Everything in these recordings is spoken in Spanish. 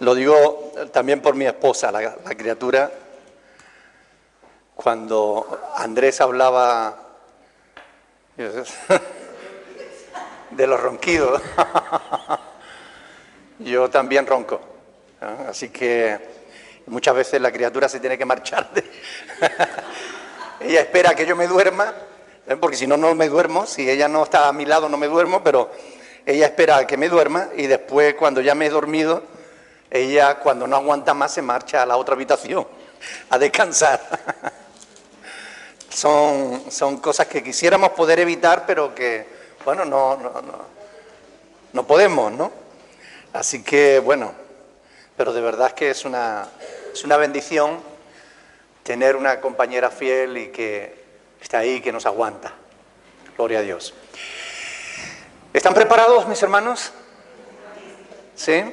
Lo digo también por mi esposa, la criatura. Cuando Andrés hablaba de los ronquidos, yo también ronco, ¿no? Así que muchas veces la criatura se tiene que marchar. Ella espera que yo me duerma, porque si no, no me duermo. Si ella no está a mi lado, no me duermo, pero ella espera que me duerma y después, cuando ya me he dormido, ella, cuando no aguanta más, se marcha a la otra habitación a descansar. Son cosas que quisiéramos poder evitar, pero que, bueno, no podemos, ¿no? Así que, bueno, pero de verdad es que es una bendición tener una compañera fiel y que está ahí, que nos aguanta. Gloria a Dios. ¿Están preparados, mis hermanos? ¿Sí?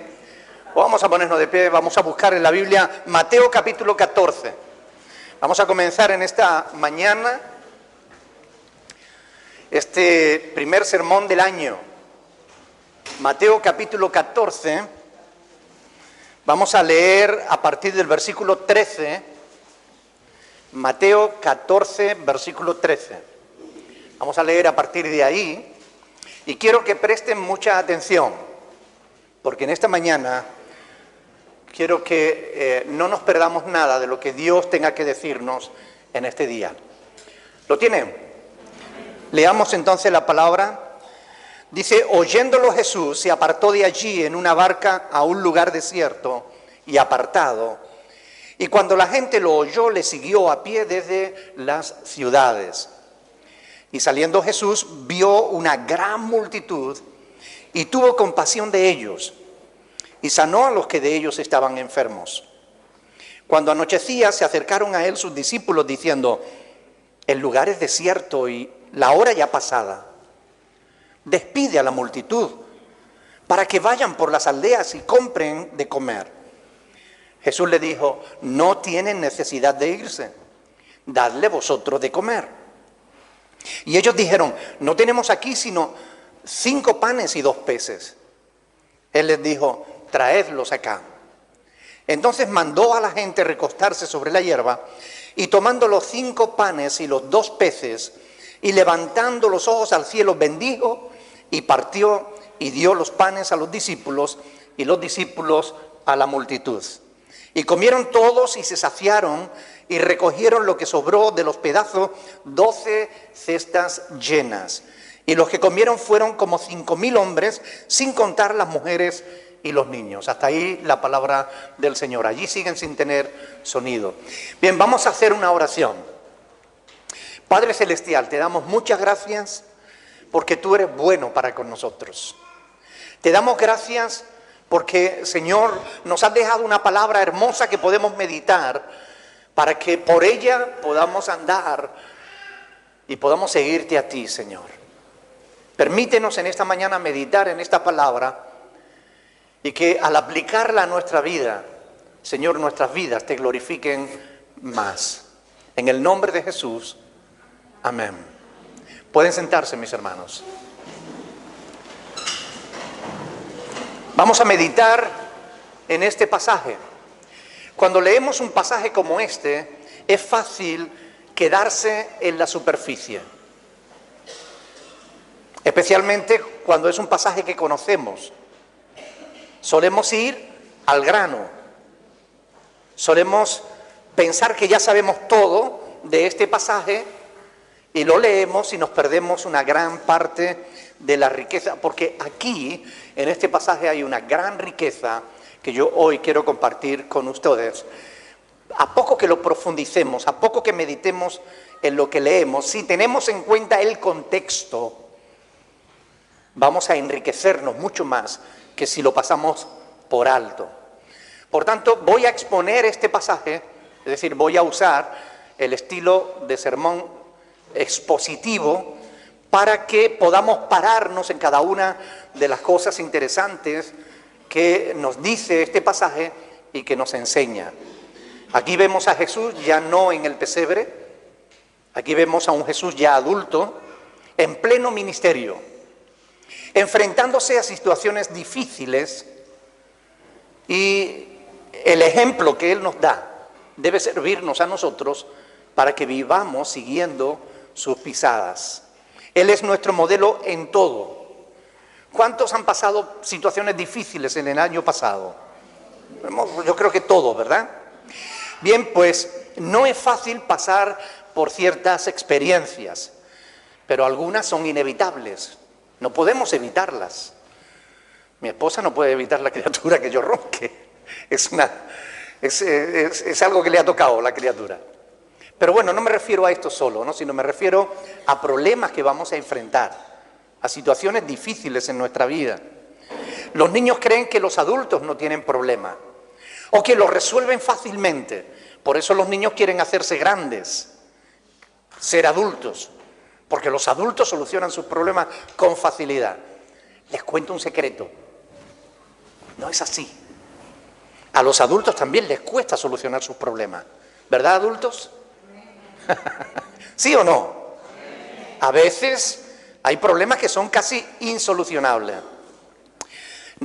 Vamos a ponernos de pie, vamos a buscar en la Biblia Mateo capítulo 14. Vamos a comenzar en esta mañana este primer sermón del año. Mateo capítulo 14. Vamos a leer a partir del versículo 13. Mateo 14, versículo 13. Vamos a leer a partir de ahí. Y quiero que presten mucha atención, porque en esta mañana quiero que no nos perdamos nada de lo que Dios tenga que decirnos en este día. ¿Lo tienen? Leamos entonces la palabra. Dice: oyéndolo Jesús se apartó de allí en una barca a un lugar desierto y apartado. Y cuando la gente lo oyó, le siguió a pie desde las ciudades. Y saliendo Jesús vio una gran multitud y tuvo compasión de ellos, y sanó a los que de ellos estaban enfermos. Cuando anochecía, se acercaron a él sus discípulos diciendo: el lugar es desierto y la hora ya pasada. Despide a la multitud para que vayan por las aldeas y compren de comer. Jesús le dijo: no tienen necesidad de irse, dadle vosotros de comer. Y ellos dijeron: no tenemos aquí sino 5 panes y 2 peces. Él les dijo: traedlos acá. Entonces mandó a la gente recostarse sobre la hierba, y tomando los 5 panes y los 2 peces, y levantando los ojos al cielo, bendijo y partió y dio los panes a los discípulos y los discípulos a la multitud. Y comieron todos y se saciaron, y recogieron lo que sobró de los pedazos, 12 cestas llenas. Y los que comieron fueron como 5.000 hombres, sin contar las mujeres y los niños. Hasta ahí la palabra del Señor. Allí siguen sin tener sonido. Bien, vamos a hacer una oración. Padre Celestial, te damos muchas gracias porque tú eres bueno para con nosotros. Te damos gracias porque, Señor, nos has dejado una palabra hermosa que podemos meditar para que por ella podamos andar y podamos seguirte a ti, Señor. Permítenos en esta mañana meditar en esta palabra y que al aplicarla a nuestra vida, Señor, nuestras vidas te glorifiquen más. En el nombre de Jesús, amén. Pueden sentarse, mis hermanos. Vamos a meditar en este pasaje. Cuando leemos un pasaje como este, es fácil quedarse en la superficie. Especialmente cuando es un pasaje que conocemos. Solemos ir al grano. Solemos pensar que ya sabemos todo de este pasaje y lo leemos y nos perdemos una gran parte de la riqueza, porque aquí, en este pasaje, hay una gran riqueza que yo hoy quiero compartir con ustedes. A poco que lo profundicemos, a poco que meditemos en lo que leemos, si tenemos en cuenta el contexto, vamos a enriquecernos mucho más que si lo pasamos por alto. Por tanto, voy a exponer este pasaje, es decir, voy a usar el estilo de sermón expositivo para que podamos pararnos en cada una de las cosas interesantes que nos dice este pasaje y que nos enseña. Aquí vemos a Jesús ya no en el pesebre, aquí vemos a un Jesús ya adulto, en pleno ministerio, enfrentándose a situaciones difíciles Y el ejemplo que Él nos da debe servirnos a nosotros para que vivamos siguiendo sus pisadas. Él es nuestro modelo en todo. ¿Cuántos han pasado situaciones difíciles en el año pasado? Yo creo que todos, ¿verdad? Bien, pues no es fácil pasar por ciertas experiencias, pero algunas son inevitables. No podemos evitarlas. Mi esposa no puede evitar la criatura que yo ronque. Es algo que le ha tocado la criatura. Pero bueno, no me refiero a esto solo, ¿no? Sino me refiero a problemas que vamos a enfrentar, a situaciones difíciles en nuestra vida. Los niños creen que los adultos no tienen problema o que los resuelven fácilmente. Por eso los niños quieren hacerse grandes, ser adultos, porque los adultos solucionan sus problemas con facilidad. Les cuento un secreto. No es así. A los adultos también les cuesta solucionar sus problemas. ¿Verdad, adultos? ¿Sí o no? A veces hay problemas que son casi insolucionables.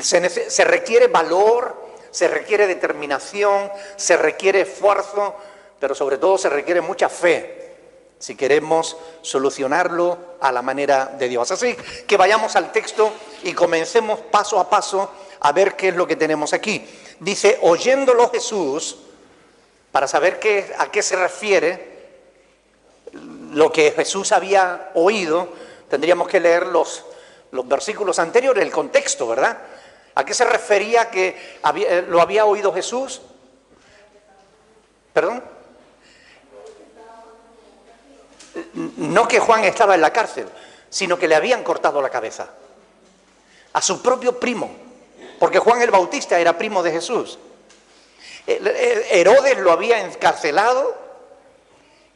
Se requiere valor, se requiere determinación, se requiere esfuerzo, pero sobre todo se requiere mucha fe si queremos solucionarlo a la manera de Dios. Así que vayamos al texto y comencemos paso a paso a ver qué es lo que tenemos aquí. Dice, oyéndolo Jesús, para saber a qué se refiere lo que Jesús había oído, tendríamos que leer los versículos anteriores, el contexto, ¿verdad? ¿A qué se refería que lo había oído Jesús? ¿Perdón? No que Juan estaba en la cárcel, sino que le habían cortado la cabeza a su propio primo, porque Juan el Bautista era primo de Jesús. Herodes lo había encarcelado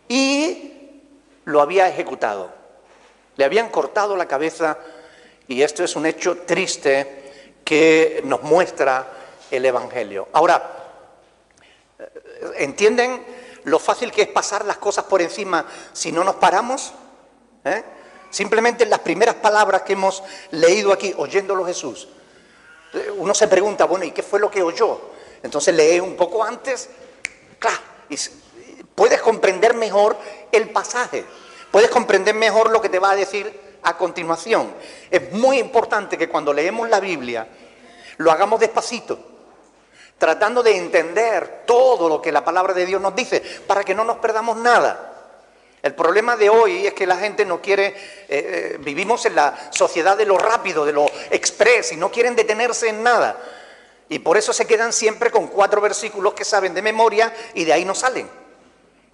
y lo había ejecutado. Le habían cortado la cabeza y esto es un hecho triste que nos muestra el Evangelio. Ahora, ¿entienden lo fácil que es pasar las cosas por encima si no nos paramos? Simplemente las primeras palabras que hemos leído aquí, oyéndolo Jesús, uno se pregunta, bueno, ¿y qué fue lo que oyó? Entonces lee un poco antes, claro, y puedes comprender mejor el pasaje, puedes comprender mejor lo que te va a decir a continuación. Es muy importante que cuando leemos la Biblia lo hagamos despacito, tratando de entender todo lo que la palabra de Dios nos dice, para que no nos perdamos nada. El problema de hoy es que la gente no quiere, vivimos en la sociedad de lo rápido, de lo express, y no quieren detenerse en nada. Y por eso se quedan siempre con 4 versículos que saben de memoria y de ahí no salen.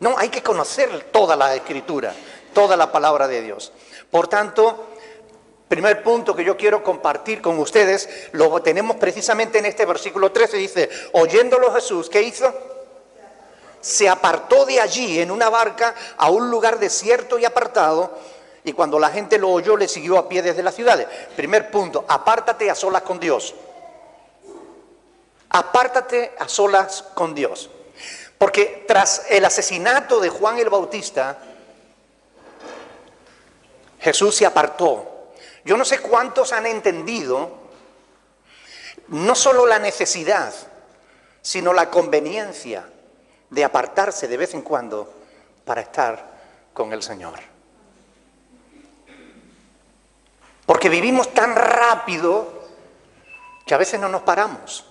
No, hay que conocer toda la Escritura, toda la palabra de Dios. Por tanto, primer punto que yo quiero compartir con ustedes, lo tenemos precisamente en este versículo 13, dice, oyéndolo Jesús, ¿qué hizo? Se apartó de allí en una barca a un lugar desierto y apartado, y cuando la gente lo oyó, le siguió a pie desde las ciudades. Primer punto, apártate a solas con Dios. Apártate a solas con Dios. Porque tras el asesinato de Juan el Bautista, Jesús se apartó. Yo no sé cuántos han entendido no solo la necesidad, sino la conveniencia de apartarse de vez en cuando para estar con el Señor. Porque vivimos tan rápido que a veces no nos paramos,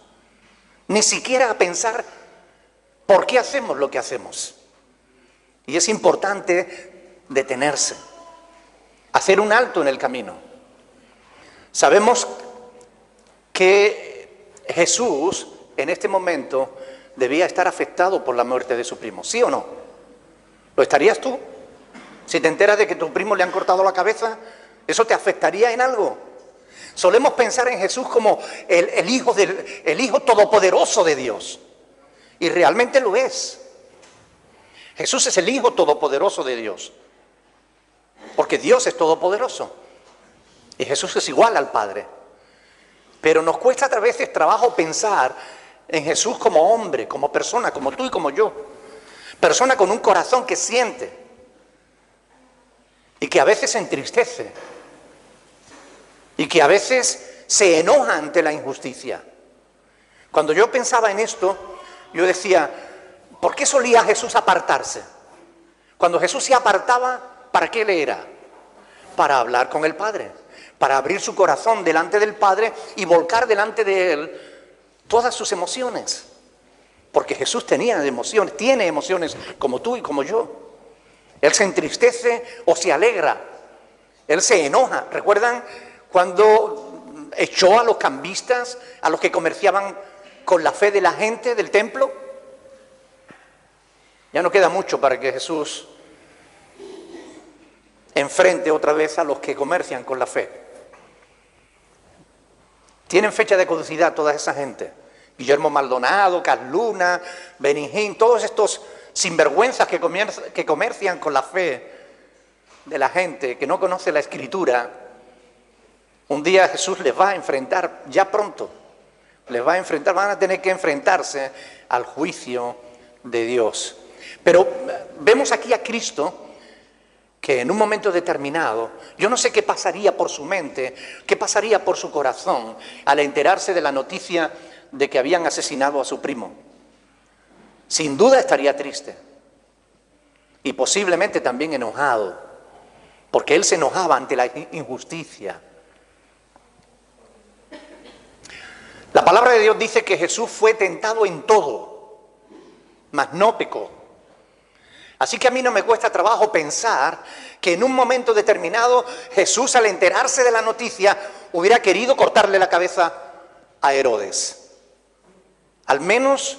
ni siquiera a pensar por qué hacemos lo que hacemos. Y es importante detenerse, hacer un alto en el camino. Sabemos que Jesús en este momento debía estar afectado por la muerte de su primo, ¿sí o no? ¿Lo estarías tú? Si te enteras de que tu primo le han cortado la cabeza, ¿eso te afectaría en algo? Solemos pensar en Jesús como el hijo todopoderoso de Dios, y realmente lo es. Jesús es el Hijo todopoderoso de Dios, porque Dios es todopoderoso, y Jesús es igual al Padre. Pero nos cuesta a veces trabajo pensar en Jesús como hombre, como persona, como tú y como yo. Persona con un corazón que siente y que a veces se entristece y que a veces se enoja ante la injusticia. Cuando yo pensaba en esto, yo decía, ¿por qué solía Jesús apartarse? Cuando Jesús se apartaba, ¿para qué le era? Para hablar con el Padre, para abrir su corazón delante del Padre y volcar delante de Él todas sus emociones. Porque Jesús tiene emociones como tú y como yo. Él se entristece o se alegra. Él se enoja. ¿Recuerdan cuando echó a los cambistas, a los que comerciaban con la fe de la gente del templo? Ya no queda mucho para que Jesús enfrente otra vez a los que comercian con la fe. Tienen fecha de caducidad toda esa gente. Guillermo Maldonado, Carl Luna, Benigín, todos estos sinvergüenzas que comercian con la fe de la gente que no conoce la Escritura. Un día Jesús les va a enfrentar, ya pronto, les va a enfrentar, van a tener que enfrentarse al juicio de Dios. Pero vemos aquí a Cristo que en un momento determinado, yo no sé qué pasaría por su mente, qué pasaría por su corazón al enterarse de la noticia de que habían asesinado a su primo. Sin duda estaría triste y posiblemente también enojado, porque él se enojaba ante la injusticia. La palabra de Dios dice que Jesús fue tentado en todo, mas no pecó. Así que a mí no me cuesta trabajo pensar que en un momento determinado Jesús, al enterarse de la noticia, hubiera querido cortarle la cabeza a Herodes. Al menos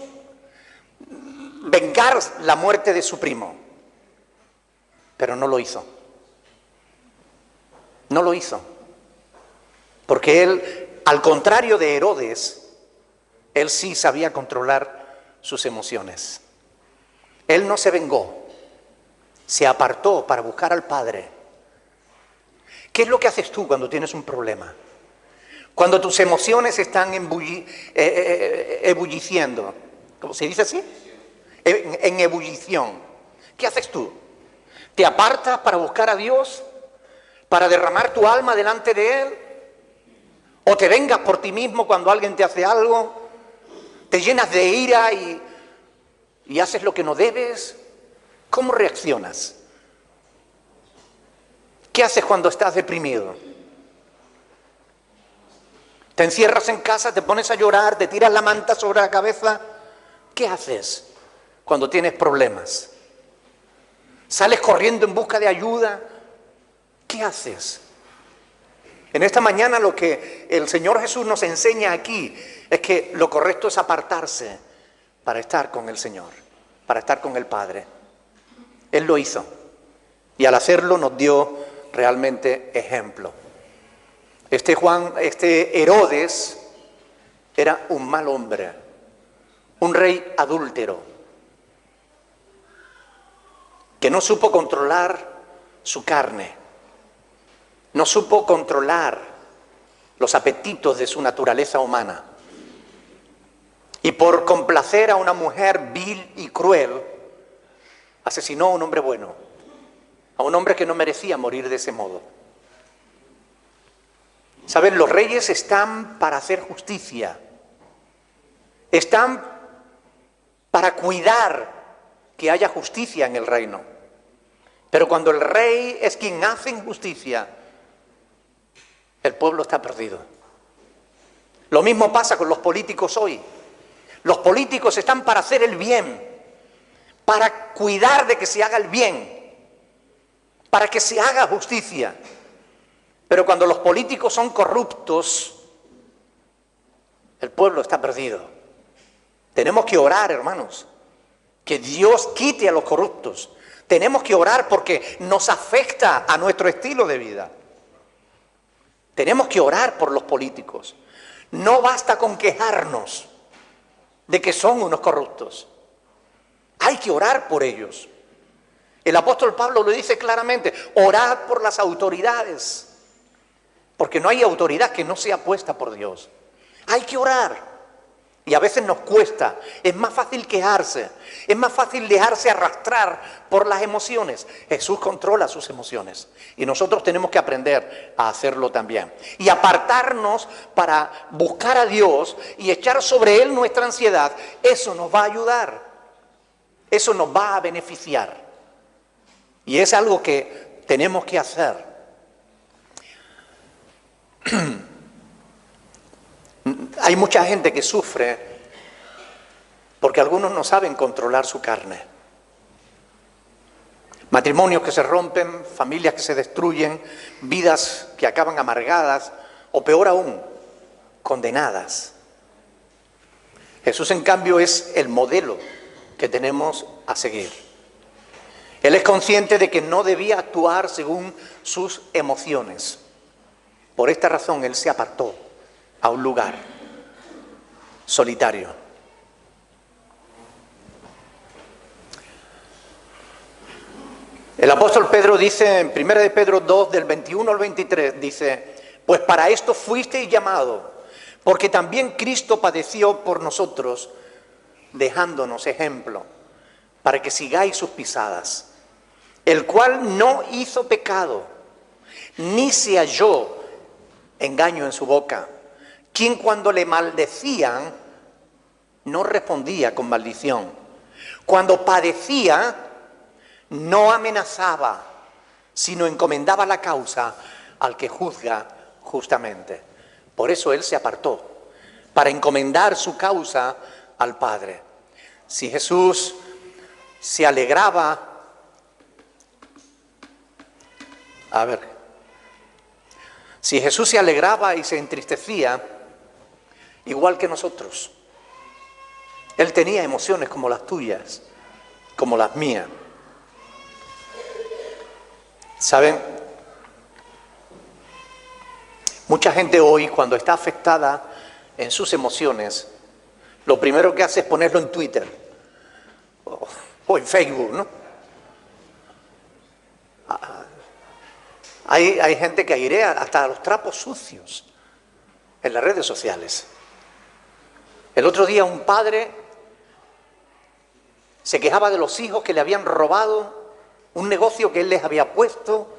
vengar la muerte de su primo. Pero no lo hizo. No lo hizo. Porque él, al contrario de Herodes, él sí sabía controlar sus emociones. Él no se vengó. Se apartó para buscar al Padre. ¿Qué es lo que haces tú cuando tienes un problema? Cuando tus emociones están ebulliciendo. ¿Cómo se dice así? En ebullición. ¿Qué haces tú? ¿Te apartas para buscar a Dios? ¿Para derramar tu alma delante de Él? ¿O te vengas por ti mismo cuando alguien te hace algo? ¿Te llenas de ira y haces lo que no debes? ¿Cómo reaccionas? ¿Qué haces cuando estás deprimido? ¿Te encierras en casa, te pones a llorar, te tiras la manta sobre la cabeza? ¿Qué haces cuando tienes problemas? ¿Sales corriendo en busca de ayuda? ¿Qué haces? En esta mañana lo que el Señor Jesús nos enseña aquí es que lo correcto es apartarse para estar con el Señor, para estar con el Padre. Él lo hizo y al hacerlo nos dio realmente ejemplo. Este Herodes era un mal hombre, un rey adúltero, que no supo controlar su carne, no supo controlar los apetitos de su naturaleza humana. Y por complacer a una mujer vil y cruel, asesinó a un hombre bueno, a un hombre que no merecía morir de ese modo. ¿Saben? Los reyes están para hacer justicia, están para cuidar que haya justicia en el reino. Pero cuando el rey es quien hace injusticia, el pueblo está perdido. Lo mismo pasa con los políticos hoy. Los políticos están para hacer el bien, para cuidar de que se haga el bien, para que se haga justicia. Pero cuando los políticos son corruptos, el pueblo está perdido. Tenemos que orar, hermanos, que Dios quite a los corruptos. Tenemos que orar porque nos afecta a nuestro estilo de vida. Tenemos que orar por los políticos. No basta con quejarnos de que son unos corruptos. Hay que orar por ellos. El apóstol Pablo lo dice claramente: orad por las autoridades, porque no hay autoridad que no sea puesta por Dios. Hay que orar. Y a veces nos cuesta. Es más fácil quejarse. Es más fácil dejarse arrastrar por las emociones. Jesús controla sus emociones. Y nosotros tenemos que aprender a hacerlo también. Y apartarnos para buscar a Dios y echar sobre Él nuestra ansiedad. Eso nos va a ayudar. Eso nos va a beneficiar. Y es algo que tenemos que hacer. Hay mucha gente que sufre porque algunos no saben controlar su carne. Matrimonios que se rompen, familias que se destruyen, vidas que acaban amargadas o peor aún, condenadas. Jesús, en cambio, es el modelo que tenemos a seguir. Él es consciente de que no debía actuar según sus emociones. Por esta razón, Él se apartó a un lugar solitario. El apóstol Pedro dice en 1 de Pedro 2, del 21 al 23, dice: pues para esto fuisteis llamado, porque también Cristo padeció por nosotros, dejándonos ejemplo, para que sigáis sus pisadas, el cual no hizo pecado, ni se halló engaño en su boca, quien cuando le maldecían no respondía con maldición, cuando padecía no amenazaba, sino encomendaba la causa al que juzga justamente. Por eso Él se apartó, para encomendar su causa al Padre. Si Jesús se alegraba, si Jesús se alegraba y se entristecía, igual que nosotros, Él tenía emociones como las tuyas, como las mías. ¿Saben? Mucha gente hoy, cuando está afectada en sus emociones, lo primero que hace es ponerlo en Twitter o en Facebook, ¿no? Hay gente que airea hasta los trapos sucios en las redes sociales. El otro día un padre se quejaba de los hijos que le habían robado un negocio que él les había puesto,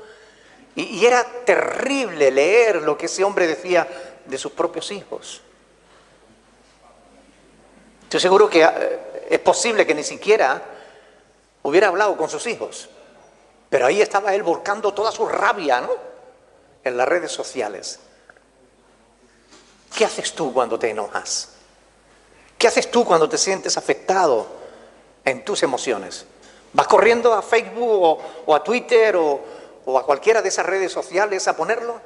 y era terrible leer lo que ese hombre decía de sus propios hijos. Estoy seguro que es posible que ni siquiera hubiera hablado con sus hijos, pero ahí estaba él volcando toda su rabia, ¿no?, en las redes sociales. ¿Qué haces tú cuando te enojas? ¿Qué haces tú cuando te sientes afectado en tus emociones? ¿Vas corriendo a Facebook o a Twitter o a cualquiera de esas redes sociales a ponerlo?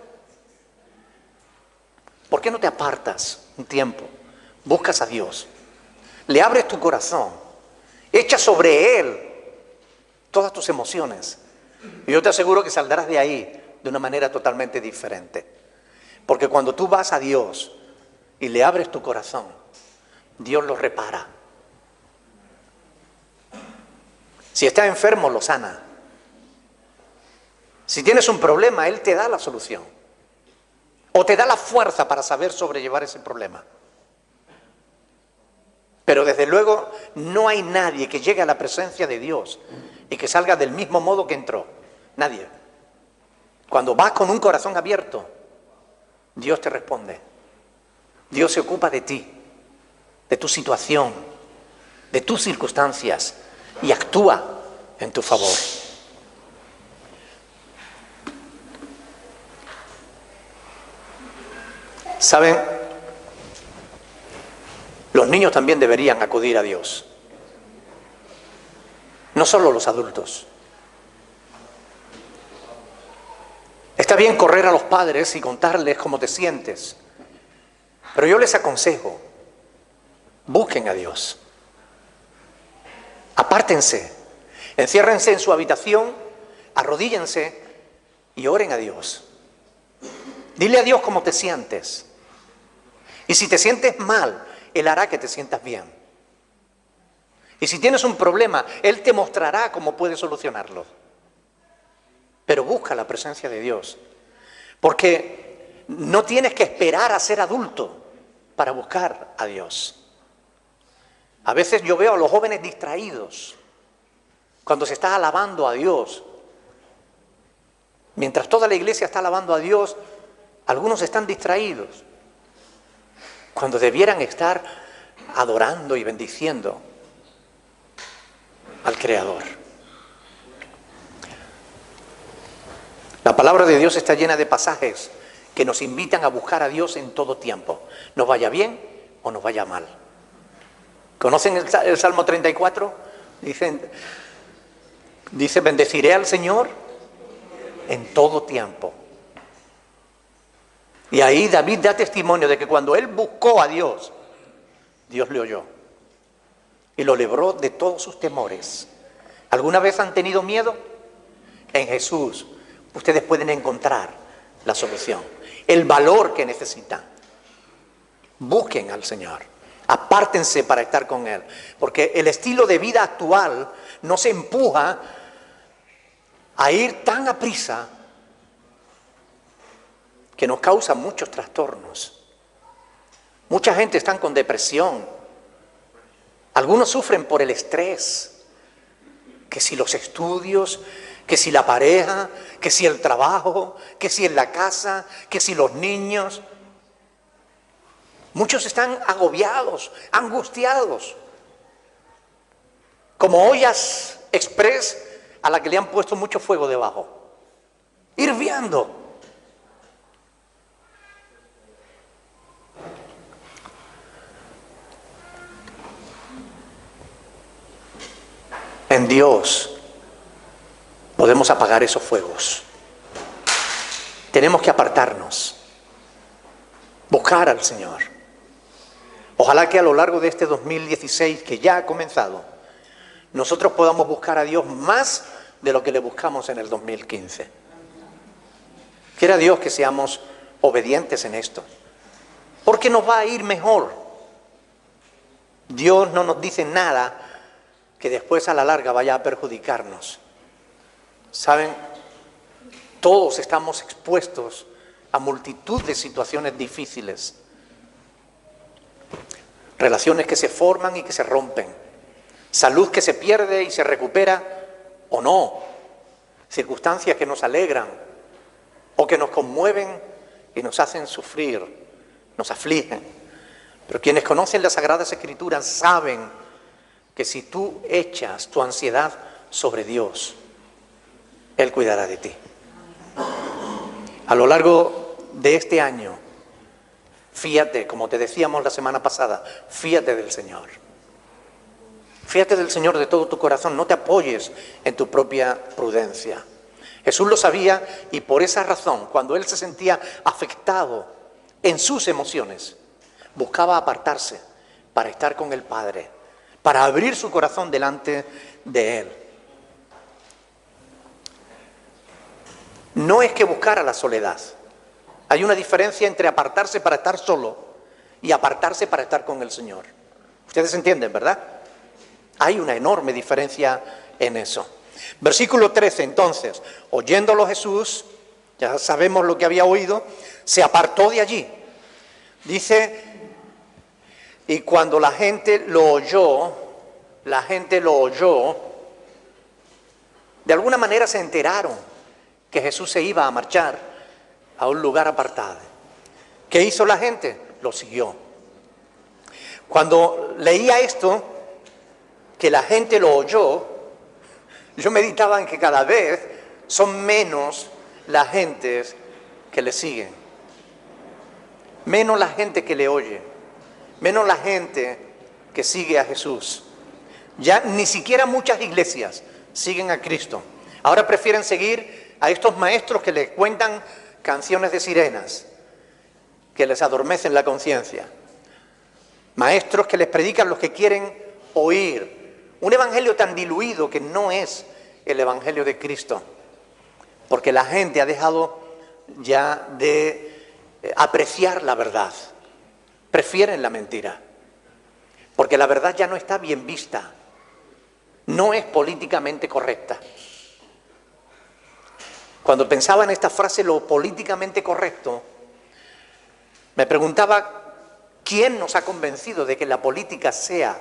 ¿Por qué no te apartas un tiempo? Buscas a Dios, le abres tu corazón, echas sobre Él todas tus emociones, y yo te aseguro que saldrás de ahí de una manera totalmente diferente. Porque cuando tú vas a Dios y le abres tu corazón, Dios lo repara. Si estás enfermo, lo sana. Si tienes un problema, Él te da la solución. O te da la fuerza para saber sobrellevar ese problema. Pero desde luego no hay nadie que llegue a la presencia de Dios y que salga del mismo modo que entró. Nadie. Cuando vas con un corazón abierto, Dios te responde. Dios se ocupa de ti, de tu situación, de tus circunstancias, y actúa en tu favor. ¿Saben? Los niños también deberían acudir a Dios. No solo los adultos. Está bien correr a los padres y contarles cómo te sientes, pero yo les aconsejo, busquen a Dios. Apártense, enciérrense en su habitación, arrodíllense y oren a Dios. Dile a Dios cómo te sientes. Y si te sientes mal, Él hará que te sientas bien. Y si tienes un problema, Él te mostrará cómo puedes solucionarlo. Pero busca la presencia de Dios, porque no tienes que esperar a ser adulto para buscar a Dios. A veces yo veo a los jóvenes distraídos cuando se está alabando a Dios. Mientras toda la iglesia está alabando a Dios, algunos están distraídos cuando debieran estar adorando y bendiciendo al Creador. La palabra de Dios está llena de pasajes que nos invitan a buscar a Dios en todo tiempo, nos vaya bien o nos vaya mal. ¿Conocen el Salmo 34? Dice, bendeciré al Señor en todo tiempo. Y ahí David da testimonio de que cuando él buscó a Dios, Dios le oyó y lo libró de todos sus temores. ¿Alguna vez han tenido miedo? En Jesús ustedes pueden encontrar la solución, el valor que necesitan. Busquen al Señor, apártense para estar con Él, porque el estilo de vida actual nos empuja a ir tan aprisa que nos causa muchos trastornos. Mucha gente está con depresión. Algunos sufren por el estrés, que si los estudios, que si la pareja, que si el trabajo, que si en la casa, que si los niños. Muchos están agobiados, angustiados, como ollas express a la que le han puesto mucho fuego debajo, hirviendo. En Dios podemos apagar esos fuegos. Tenemos que apartarnos, buscar al Señor. Ojalá que a lo largo de este 2016 que ya ha comenzado, nosotros podamos buscar a Dios más de lo que le buscamos en el 2015. Quiera Dios que seamos obedientes en esto, porque nos va a ir mejor. Dios no nos dice nada que después a la larga vaya a perjudicarnos. ¿Saben? Todos estamos expuestos a multitud de situaciones difíciles. Relaciones que se forman y que se rompen. Salud que se pierde y se recupera o no. Circunstancias que nos alegran o que nos conmueven y nos hacen sufrir, nos afligen. Pero quienes conocen las Sagradas Escrituras saben que si tú echas tu ansiedad sobre Dios, Él cuidará de ti. A lo largo de este año, fíate, como te decíamos la semana pasada, fíate del Señor. Fíate del Señor de todo tu corazón, no te apoyes en tu propia prudencia. Jesús lo sabía y por esa razón, cuando Él se sentía afectado en sus emociones, buscaba apartarse para estar con el Padre, para abrir su corazón delante de Él. No es que buscara la soledad. Hay una diferencia entre apartarse para estar solo y apartarse para estar con el Señor. Ustedes entienden, ¿verdad? Hay una enorme diferencia en eso. Versículo 13, entonces, oyéndolo Jesús, ya sabemos lo que había oído, se apartó de allí. Dice, y cuando la gente lo oyó, de alguna manera se enteraron que Jesús se iba a marchar a un lugar apartado. ¿Qué hizo la gente? Lo siguió. Cuando leía esto, que la gente lo oyó, yo meditaba en que cada vez son menos las gentes que le siguen, menos la gente que le oye, menos la gente que sigue a Jesús. Ya ni siquiera muchas iglesias siguen a Cristo. Ahora prefieren seguir a estos maestros que les cuentan canciones de sirenas, que les adormecen la conciencia. Maestros que les predican los que quieren oír. Un evangelio tan diluido que no es el evangelio de Cristo. Porque la gente ha dejado ya de apreciar la verdad. Prefieren la mentira. Porque la verdad ya no está bien vista. No es políticamente correcta. Cuando pensaba en esta frase, lo políticamente correcto, me preguntaba, ¿quién nos ha convencido de que la política sea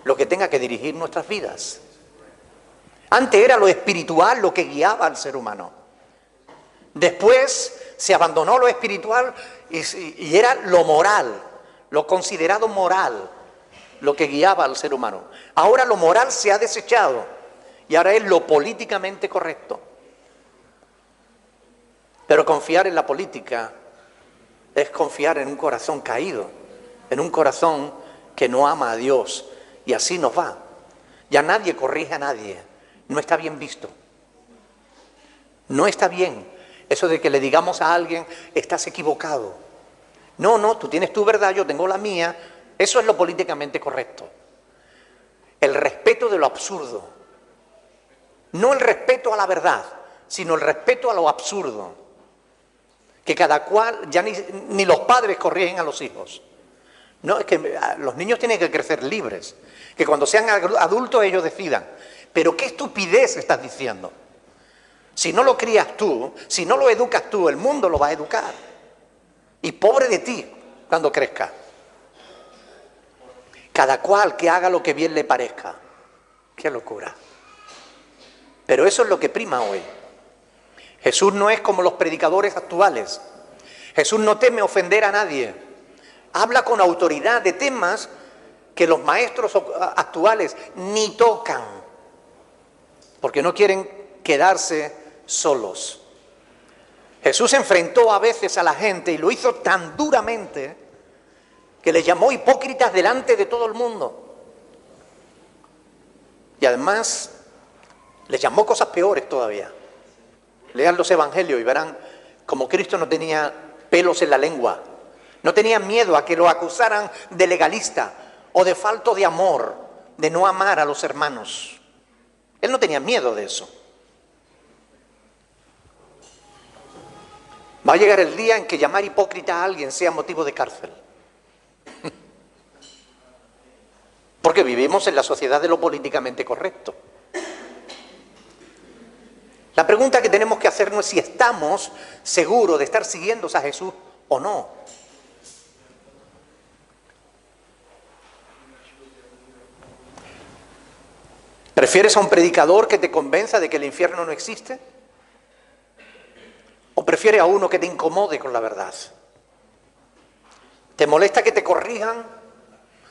lo que tenga que dirigir nuestras vidas. Antes era lo espiritual lo que guiaba al ser humano. Después se abandonó lo espiritual y era lo moral, lo considerado moral, lo que guiaba al ser humano. Ahora lo moral se ha desechado y ahora es lo políticamente correcto. Pero confiar en la política es confiar en un corazón caído, en un corazón que no ama a Dios, y así nos va. Ya nadie corrige a nadie, no está bien visto. No está bien eso de que le digamos a alguien, estás equivocado. No, tú tienes tu verdad, yo tengo la mía. Eso es lo políticamente correcto. El respeto de lo absurdo. No el respeto a la verdad, sino el respeto a lo absurdo. Que cada cual, ya ni los padres corrigen a los hijos. No, es que los niños tienen que crecer libres. Que cuando sean adultos ellos decidan. Pero qué estupidez estás diciendo. Si no lo crías tú, si no lo educas tú, el mundo lo va a educar. Y pobre de ti cuando crezca. Cada cual que haga lo que bien le parezca. Qué locura. Pero eso es lo que prima hoy. Jesús no es como los predicadores actuales. Jesús no teme ofender a nadie. Habla con autoridad de temas que los maestros actuales ni tocan, porque no quieren quedarse solos. Jesús enfrentó a veces a la gente y lo hizo tan duramente que les llamó hipócritas delante de todo el mundo. Y además les llamó cosas peores todavía. Lean los evangelios y verán como Cristo no tenía pelos en la lengua. No tenía miedo a que lo acusaran de legalista o de falto de amor, de no amar a los hermanos. Él no tenía miedo de eso. Va a llegar el día en que llamar hipócrita a alguien sea motivo de cárcel. Porque vivimos en la sociedad de lo políticamente correcto. La pregunta que tenemos que hacernos es si estamos seguros de estar siguiendo a Jesús o no. ¿Prefieres a un predicador que te convenza de que el infierno no existe? ¿O prefieres a uno que te incomode con la verdad? ¿Te molesta que te corrijan?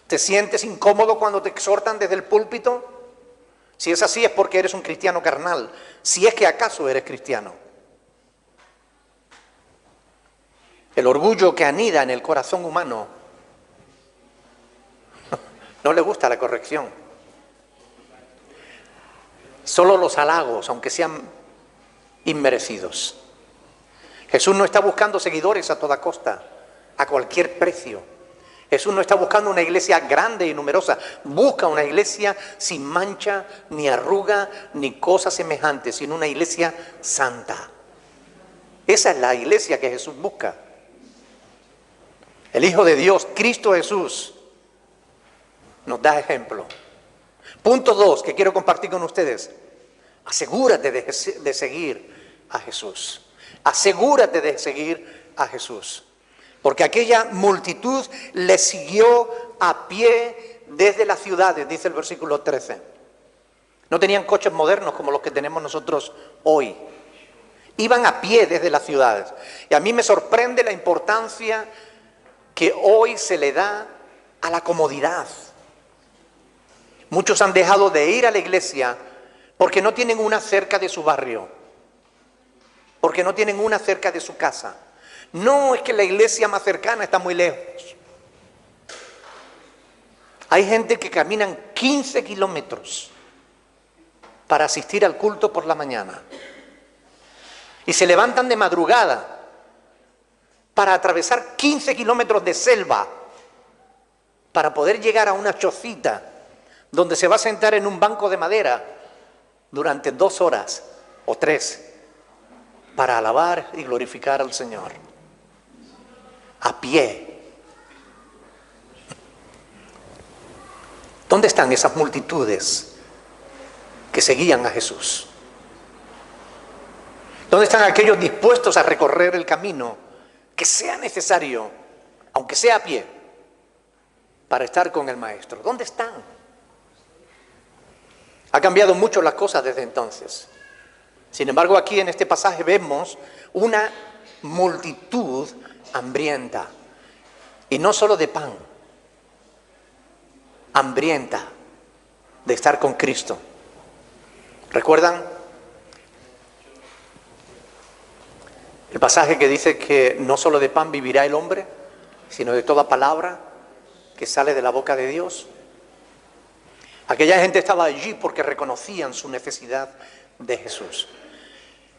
¿Te sientes incómodo cuando te exhortan desde el púlpito? Si es así es porque eres un cristiano carnal, si es que acaso eres cristiano. El orgullo que anida en el corazón humano no le gusta la corrección. Solo los halagos, aunque sean inmerecidos. Jesús no está buscando seguidores a toda costa, a cualquier precio. Jesús no está buscando una iglesia grande y numerosa, busca una iglesia sin mancha, ni arruga, ni cosa semejante, sino una iglesia santa. Esa es la iglesia que Jesús busca. El Hijo de Dios, Cristo Jesús, nos da ejemplo. Punto 2 que quiero compartir con ustedes. Asegúrate de seguir a Jesús. Asegúrate de seguir a Jesús. Porque aquella multitud le siguió a pie desde las ciudades, dice el versículo 13. No tenían coches modernos como los que tenemos nosotros hoy. Iban a pie desde las ciudades. Y a mí me sorprende la importancia que hoy se le da a la comodidad. Muchos han dejado de ir a la iglesia porque no tienen una cerca de su barrio, porque no tienen una cerca de su casa. No es que la iglesia más cercana está muy lejos. Hay gente que caminan 15 kilómetros para asistir al culto por la mañana. Y se levantan de madrugada para atravesar 15 kilómetros de selva para poder llegar a una chocita donde se va a sentar en un banco de madera durante 2 horas o 3 para alabar y glorificar al Señor. A pie. ¿Dónde están esas multitudes que seguían a Jesús? ¿Dónde están aquellos dispuestos a recorrer el camino que sea necesario, aunque sea a pie, para estar con el Maestro? ¿Dónde están? Ha cambiado mucho las cosas desde entonces. Sin embargo, aquí en este pasaje vemos una multitud hambrienta. Y no solo de pan, hambrienta de estar con Cristo. ¿Recuerdan el pasaje que dice que no solo de pan vivirá el hombre, sino de toda palabra que sale de la boca de Dios? Aquella gente estaba allí porque reconocían su necesidad de Jesús.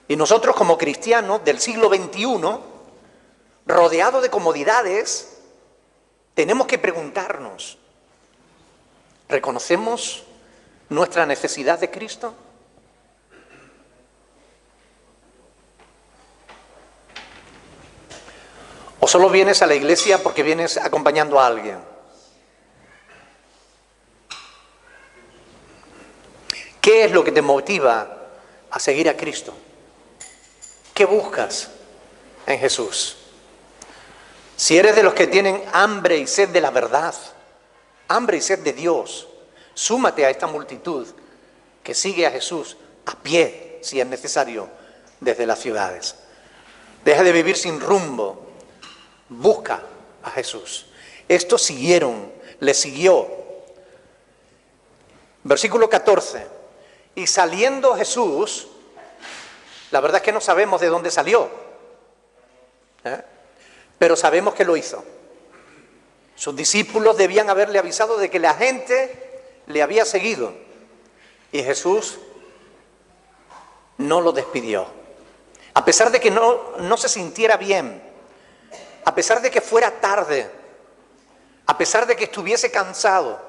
Y nosotros como cristianos del siglo XXI, rodeados de comodidades, tenemos que preguntarnos, ¿reconocemos nuestra necesidad de Cristo? ¿O solo vienes a la iglesia porque vienes acompañando a alguien? ¿Qué es lo que te motiva a seguir a Cristo? ¿Qué buscas en Jesús? Si eres de los que tienen hambre y sed de la verdad, hambre y sed de Dios, súmate a esta multitud que sigue a Jesús a pie, si es necesario, desde las ciudades. Deja de vivir sin rumbo. Busca a Jesús. Estos siguieron, le siguió. Versículo 14. Y saliendo Jesús, la verdad es que no sabemos de dónde salió, pero sabemos que lo hizo. Sus discípulos debían haberle avisado de que la gente le había seguido. Y Jesús no lo despidió. A pesar de que no se sintiera bien, a pesar de que fuera tarde, a pesar de que estuviese cansado,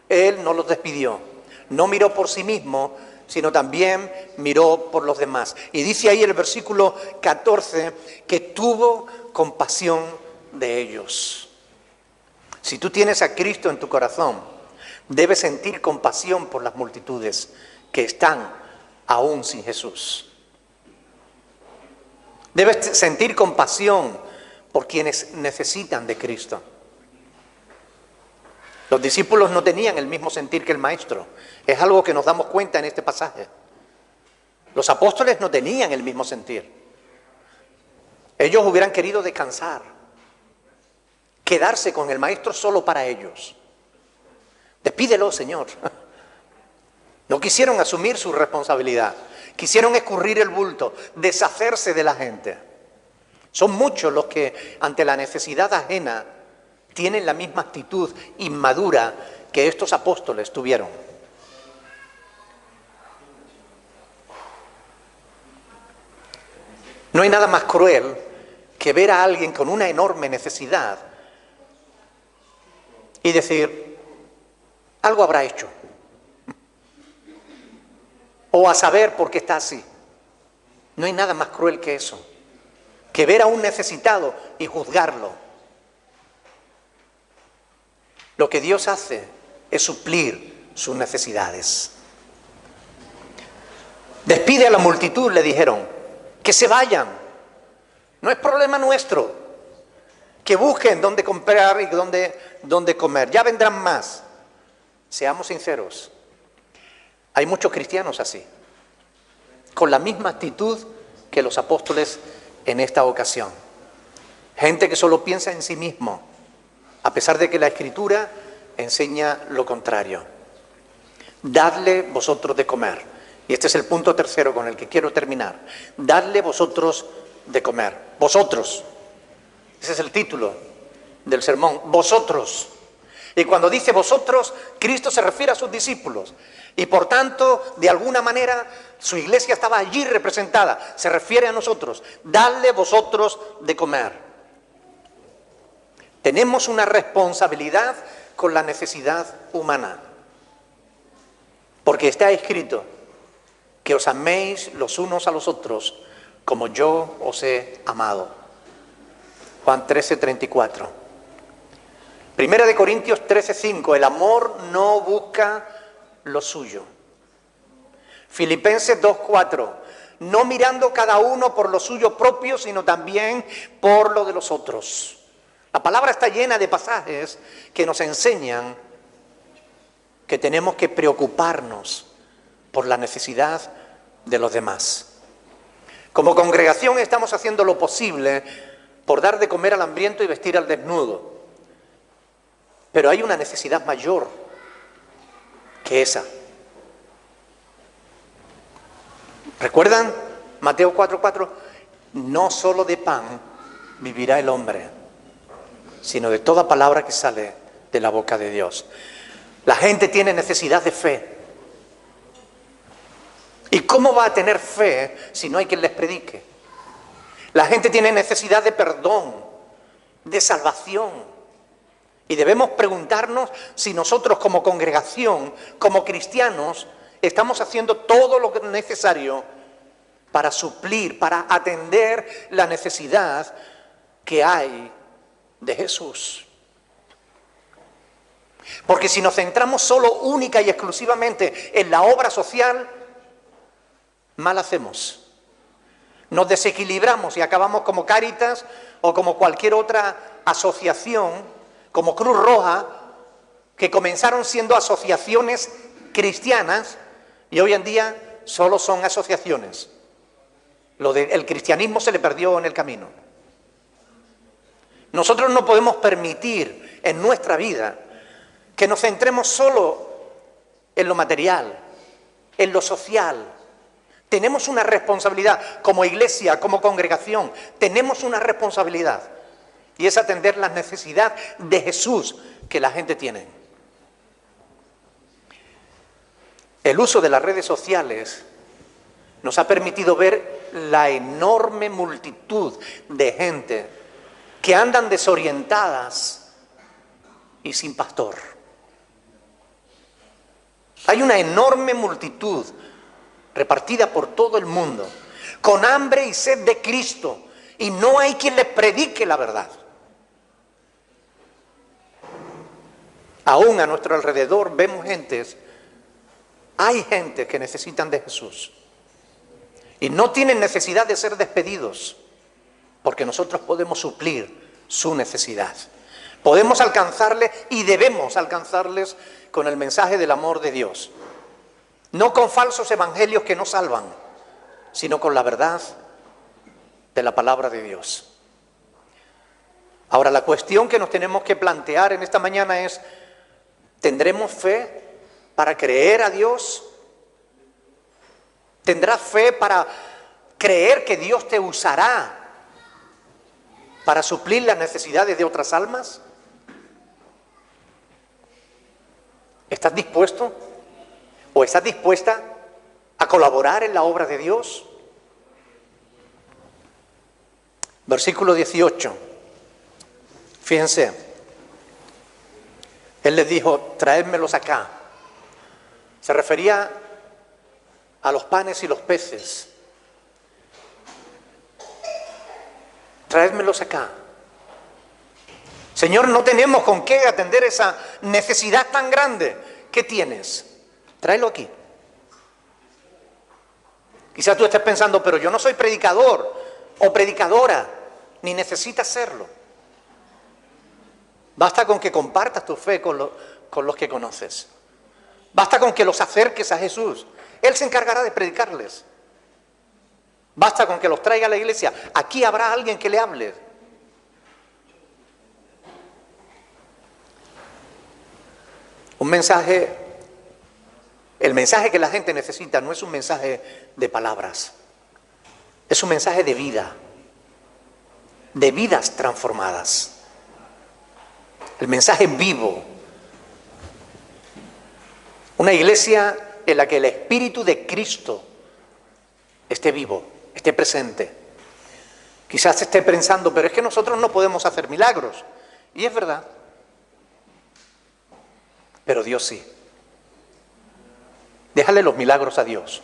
Él no los despidió. No miró por sí mismo, sino también miró por los demás. Y dice ahí el versículo 14 que tuvo compasión de ellos. Si tú tienes a Cristo en tu corazón, debes sentir compasión por las multitudes que están aún sin Jesús. Debes sentir compasión por quienes necesitan de Cristo. Los discípulos no tenían el mismo sentir que el Maestro. Es algo que nos damos cuenta en este pasaje. Los apóstoles no tenían el mismo sentir. Ellos hubieran querido descansar, quedarse con el Maestro solo para ellos. Despídelo, Señor. No quisieron asumir su responsabilidad. Quisieron escurrir el bulto, deshacerse de la gente. Son muchos los que, ante la necesidad ajena, tienen la misma actitud inmadura que estos apóstoles tuvieron. No hay nada más cruel que ver a alguien con una enorme necesidad y decir, algo habrá hecho. O a saber por qué está así. No hay nada más cruel que eso. Que ver a un necesitado y juzgarlo. Lo que Dios hace es suplir sus necesidades. Despide a la multitud, le dijeron, que se vayan. No es problema nuestro. Que busquen dónde comprar y dónde comer. Ya vendrán más. Seamos sinceros. Hay muchos cristianos así, con la misma actitud que los apóstoles en esta ocasión. Gente que solo piensa en sí mismo, a pesar de que la Escritura enseña lo contrario. Dadle vosotros de comer. Y este es el punto tercero con el que quiero terminar. Dadle vosotros de comer. Vosotros. Ese es el título del sermón. Vosotros. Y cuando dice vosotros, Cristo se refiere a sus discípulos. Y por tanto, de alguna manera, su iglesia estaba allí representada. Se refiere a nosotros. Dadle vosotros de comer. Tenemos una responsabilidad con la necesidad humana. Porque está escrito que os améis los unos a los otros como yo os he amado. Juan 13:34. Primera de Corintios 13:5. El amor no busca lo suyo. Filipenses 2:4. No mirando cada uno por lo suyo propio, sino también por lo de los otros. La palabra está llena de pasajes que nos enseñan que tenemos que preocuparnos por la necesidad de los demás. Como congregación estamos haciendo lo posible por dar de comer al hambriento y vestir al desnudo. Pero hay una necesidad mayor que esa. ¿Recuerdan Mateo 4:4? No solo de pan vivirá el hombre, sino de toda palabra que sale de la boca de Dios. La gente tiene necesidad de fe. ¿Y cómo va a tener fe si no hay quien les predique? La gente tiene necesidad de perdón, de salvación. Y debemos preguntarnos si nosotros como congregación, como cristianos, estamos haciendo todo lo necesario para suplir, para atender la necesidad que hay de Jesús. Porque si nos centramos solo única y exclusivamente en la obra social, mal hacemos. Nos desequilibramos y acabamos como Cáritas o como cualquier otra asociación, como Cruz Roja, que comenzaron siendo asociaciones cristianas y hoy en día solo son asociaciones. El cristianismo se le perdió en el camino. Nosotros no podemos permitir en nuestra vida que nos centremos solo en lo material, en lo social. Tenemos una responsabilidad como iglesia, como congregación, tenemos una responsabilidad y es atender las necesidades de Jesús que la gente tiene. El uso de las redes sociales nos ha permitido ver la enorme multitud de gente que andan desorientadas y sin pastor. Hay una enorme multitud repartida por todo el mundo, con hambre y sed de Cristo, y no hay quien les predique la verdad. Aún a nuestro alrededor vemos hay gente que necesitan de Jesús, y no tienen necesidad de ser despedidos, porque nosotros podemos suplir su necesidad. Podemos alcanzarles y debemos alcanzarles con el mensaje del amor de Dios. No con falsos evangelios que no salvan, sino con la verdad de la palabra de Dios. Ahora, la cuestión que nos tenemos que plantear en esta mañana es, ¿tendremos fe para creer a Dios? ¿Tendrás fe para creer que Dios te usará para suplir las necesidades de otras almas? ¿Estás dispuesto o estás dispuesta a colaborar en la obra de Dios? Versículo 18. Fíjense, Él les dijo, traédmelos acá. Se refería a los panes y los peces. Traédmelos acá. Señor, no tenemos con qué atender esa necesidad tan grande. ¿Qué tienes? Tráelo aquí. Quizás tú estés pensando, pero yo no soy predicador o predicadora, ni necesitas serlo. Basta con que compartas tu fe con los que conoces. Basta con que los acerques a Jesús. Él se encargará de predicarles. Basta con que los traiga a la iglesia. Aquí habrá alguien que le hable. El mensaje que la gente necesita no es un mensaje de palabras. Es un mensaje de vida. De vidas transformadas. El mensaje vivo. Una iglesia en la que el Espíritu de Cristo esté vivo, esté presente. Quizás esté pensando, pero es que nosotros no podemos hacer milagros. Y es verdad. Pero Dios sí. Déjale los milagros a Dios.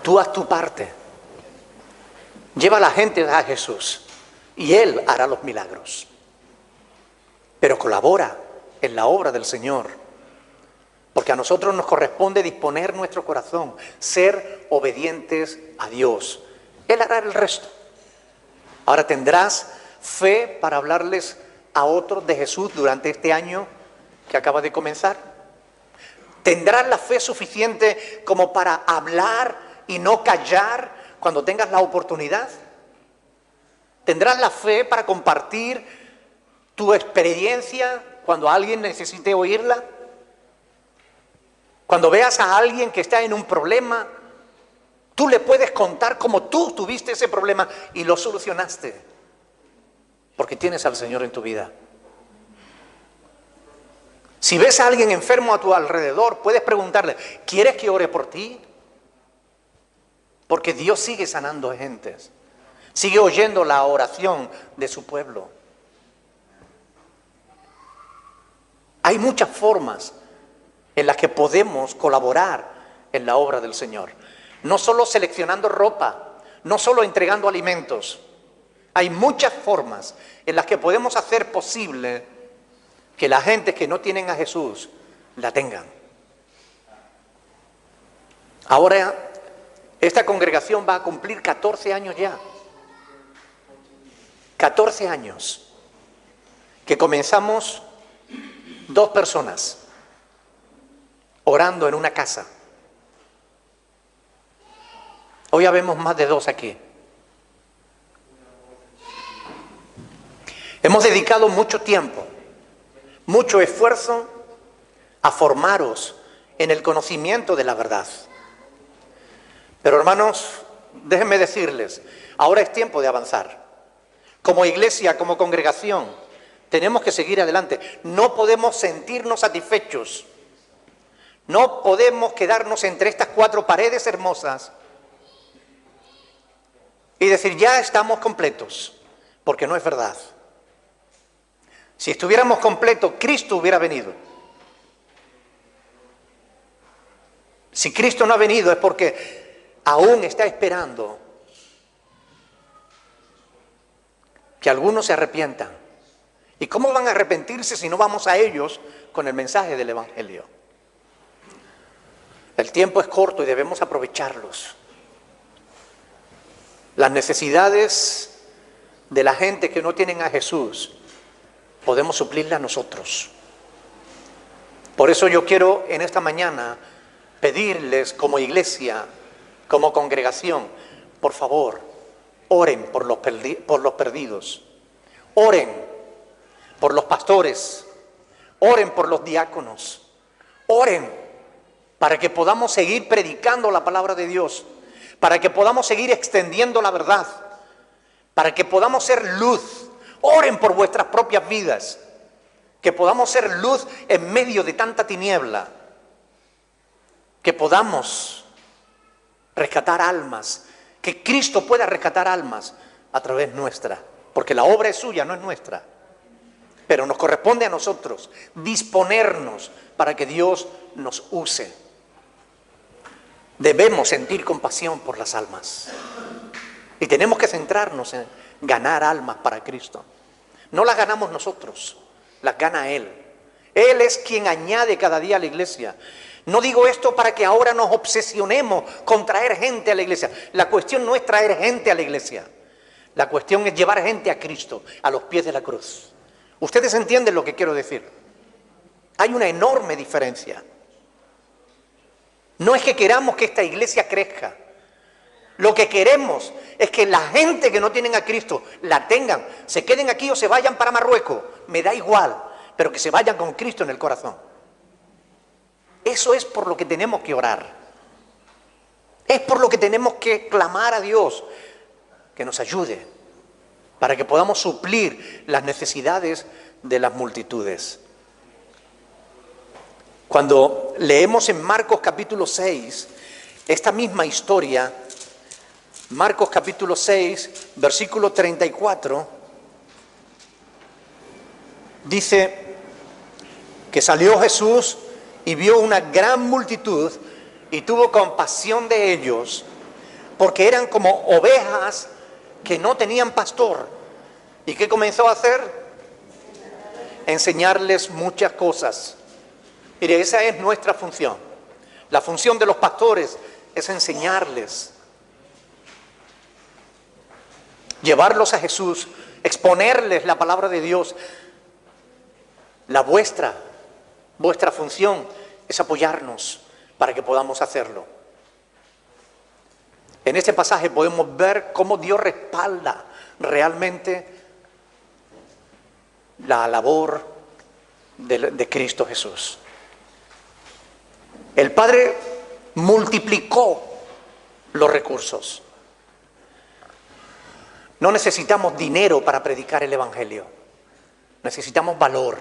Tú haz tu parte. Lleva a la gente a Jesús y Él hará los milagros. Pero colabora en la obra del Señor. Porque a nosotros nos corresponde disponer nuestro corazón, ser obedientes a Dios. Él hará el resto. Ahora, ¿tendrás fe para hablarles a otros de Jesús durante este año que acaba de comenzar? ¿Tendrás la fe suficiente como para hablar y no callar cuando tengas la oportunidad? ¿Tendrás la fe para compartir tu experiencia cuando alguien necesite oírla? Cuando veas a alguien que está en un problema, tú le puedes contar cómo tú tuviste ese problema y lo solucionaste, porque tienes al Señor en tu vida. Si ves a alguien enfermo a tu alrededor, puedes preguntarle, ¿quieres que ore por ti? Porque Dios sigue sanando gentes, sigue oyendo la oración de su pueblo. Hay muchas formas en las que podemos colaborar en la obra del Señor. No solo seleccionando ropa, no solo entregando alimentos. Hay muchas formas en las que podemos hacer posible que la gente que no tienen a Jesús la tengan. Ahora, esta congregación va a cumplir 14 años ya. 14 años que comenzamos 2 personas orando en una casa. Hoy habemos más de 2 aquí. Hemos dedicado mucho tiempo, mucho esfuerzo a formaros en el conocimiento de la verdad. Pero hermanos, déjenme decirles, ahora es tiempo de avanzar. Como iglesia, como congregación, tenemos que seguir adelante. No podemos sentirnos satisfechos. No podemos quedarnos entre estas 4 paredes hermosas y decir, ya estamos completos, porque no es verdad. Si estuviéramos completos, Cristo hubiera venido. Si Cristo no ha venido es porque aún está esperando que algunos se arrepientan. ¿Y cómo van a arrepentirse si no vamos a ellos con el mensaje del Evangelio? El tiempo es corto y debemos aprovecharlos. Las necesidades de la gente que no tienen a Jesús podemos suplirlas nosotros. Por eso yo quiero en esta mañana pedirles como iglesia, como congregación, por favor, oren por los perdidos, oren por los pastores, oren por los diáconos, oren para que podamos seguir predicando la palabra de Dios, para que podamos seguir extendiendo la verdad, para que podamos ser luz. Oren por vuestras propias vidas, que podamos ser luz en medio de tanta tiniebla, que podamos rescatar almas, que Cristo pueda rescatar almas a través nuestra, porque la obra es suya, no es nuestra, pero nos corresponde a nosotros disponernos para que Dios nos use. Debemos sentir compasión por las almas y tenemos que centrarnos en ganar almas para Cristo. No las ganamos nosotros, las gana Él. Él es quien añade cada día a la iglesia. No digo esto para que ahora nos obsesionemos con traer gente a la iglesia. La cuestión no es traer gente a la iglesia. La cuestión es llevar gente a Cristo, a los pies de la cruz. ¿Ustedes entienden lo que quiero decir? Hay una enorme diferencia. No es que queramos que esta iglesia crezca. Lo que queremos es que la gente que no tienen a Cristo la tengan, se queden aquí o se vayan para Marruecos, me da igual, pero que se vayan con Cristo en el corazón. Eso es por lo que tenemos que orar. Es por lo que tenemos que clamar a Dios que nos ayude para que podamos suplir las necesidades de las multitudes. Cuando leemos en Marcos capítulo 6 esta misma historia, Marcos capítulo 6, versículo 34, dice que salió Jesús y vio una gran multitud y tuvo compasión de ellos, porque eran como ovejas que no tenían pastor. ¿Y qué comenzó a hacer? Enseñarles muchas cosas. Mire, esa es nuestra función. La función de los pastores es enseñarles, llevarlos a Jesús, exponerles la palabra de Dios. La vuestra función es apoyarnos para que podamos hacerlo. En este pasaje podemos ver cómo Dios respalda realmente la labor de Cristo Jesús. El Padre multiplicó los recursos. No necesitamos dinero para predicar el Evangelio. Necesitamos valor.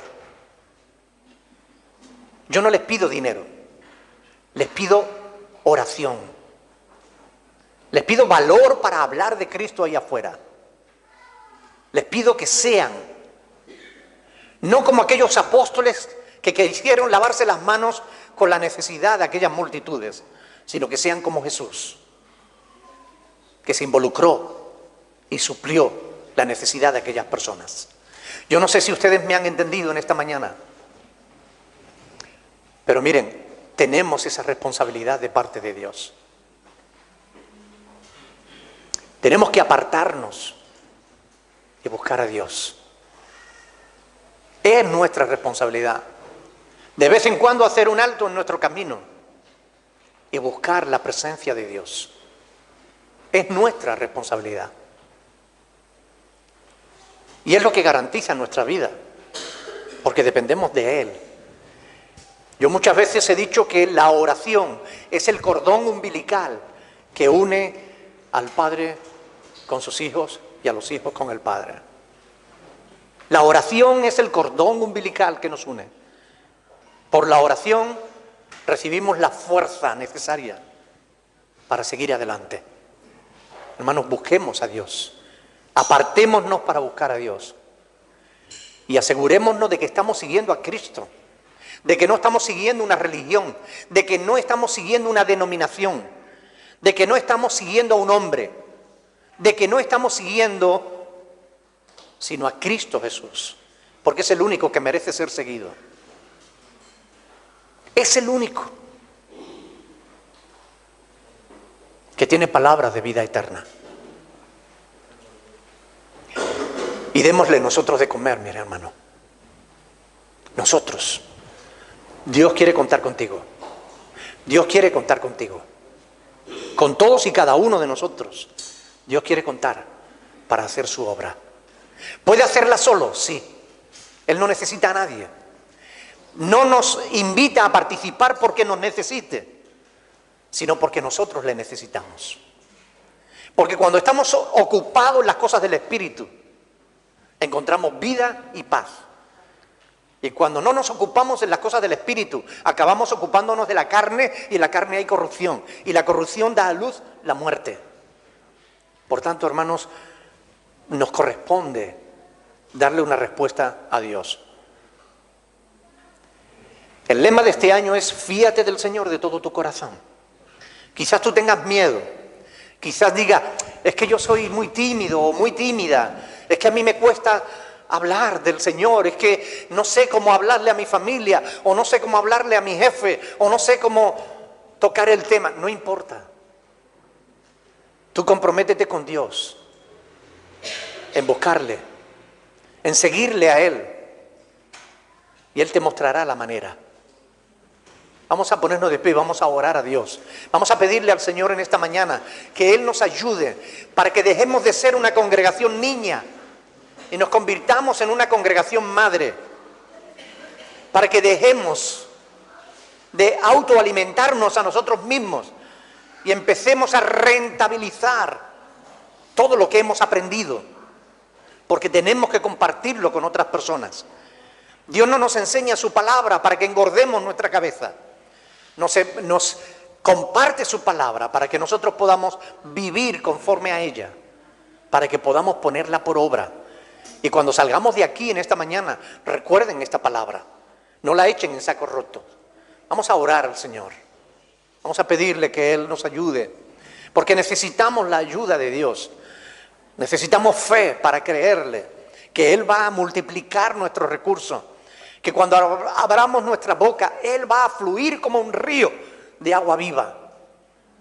Yo no les pido dinero. Les pido oración. Les pido valor para hablar de Cristo ahí afuera. Les pido que sean, no como aquellos apóstoles que quisieron lavarse las manos con la necesidad de aquellas multitudes, sino que sean como Jesús, que se involucró y suplió la necesidad de aquellas personas. Yo no sé si ustedes me han entendido en esta mañana, pero miren, tenemos esa responsabilidad de parte de Dios. Tenemos que apartarnos y buscar a Dios. Es nuestra responsabilidad. De vez en cuando hacer un alto en nuestro camino y buscar la presencia de Dios. Es nuestra responsabilidad. Y es lo que garantiza nuestra vida, porque dependemos de Él. Yo muchas veces he dicho que la oración es el cordón umbilical que une al Padre con sus hijos y a los hijos con el Padre. La oración es el cordón umbilical que nos une. Por la oración recibimos la fuerza necesaria para seguir adelante. Hermanos, busquemos a Dios. Apartémonos para buscar a Dios. Y asegurémonos de que estamos siguiendo a Cristo. De que no estamos siguiendo una religión. De que no estamos siguiendo una denominación. De que no estamos siguiendo a un hombre. De que no estamos siguiendo sino a Cristo Jesús. Porque es el único que merece ser seguido. Es el único que tiene palabras de vida eterna. Y démosle nosotros de comer, mi hermano. Nosotros. Dios quiere contar contigo. Dios quiere contar contigo. Con todos y cada uno de nosotros. Dios quiere contar para hacer su obra. ¿Puede hacerla solo? Sí. Él no necesita a nadie. No nos invita a participar porque nos necesite, sino porque nosotros le necesitamos. Porque cuando estamos ocupados en las cosas del Espíritu, encontramos vida y paz. Y cuando no nos ocupamos en las cosas del Espíritu, acabamos ocupándonos de la carne, y en la carne hay corrupción. Y la corrupción da a luz la muerte. Por tanto, hermanos, nos corresponde darle una respuesta a Dios. El lema de este año es: fíate del Señor de todo tu corazón. Quizás tú tengas miedo. Quizás digas: es que yo soy muy tímido o muy tímida. Es que a mí me cuesta hablar del Señor. Es que no sé cómo hablarle a mi familia, o no sé cómo hablarle a mi jefe, o no sé cómo tocar el tema. No importa. Tú comprométete con Dios en buscarle, en seguirle a Él, y Él te mostrará la manera. Vamos a ponernos de pie, vamos a orar a Dios. Vamos a pedirle al Señor en esta mañana que Él nos ayude para que dejemos de ser una congregación niña y nos convirtamos en una congregación madre. Para que dejemos de autoalimentarnos a nosotros mismos y empecemos a rentabilizar todo lo que hemos aprendido, porque tenemos que compartirlo con otras personas. Dios no nos enseña su palabra para que engordemos nuestra cabeza. Nos comparte su palabra para que nosotros podamos vivir conforme a ella, para que podamos ponerla por obra. Y cuando salgamos de aquí en esta mañana, recuerden esta palabra. No la echen en saco roto. Vamos a orar al Señor. Vamos a pedirle que Él nos ayude, porque necesitamos la ayuda de Dios. Necesitamos fe para creerle que Él va a multiplicar nuestros recursos, que cuando abramos nuestra boca, Él va a fluir como un río de agua viva.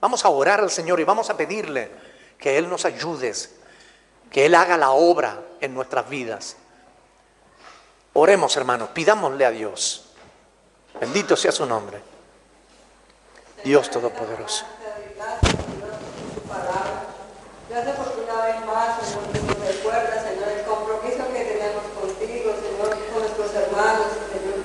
Vamos a orar al Señor y vamos a pedirle que Él nos ayude, que Él haga la obra en nuestras vidas. Oremos, hermanos, pidámosle a Dios. Bendito sea su nombre. Dios Todopoderoso. Gracias porque una vez más, Señor, que nos recuerda, Señor, el compromiso que tenemos contigo, Señor, con nuestros hermanos, Señor.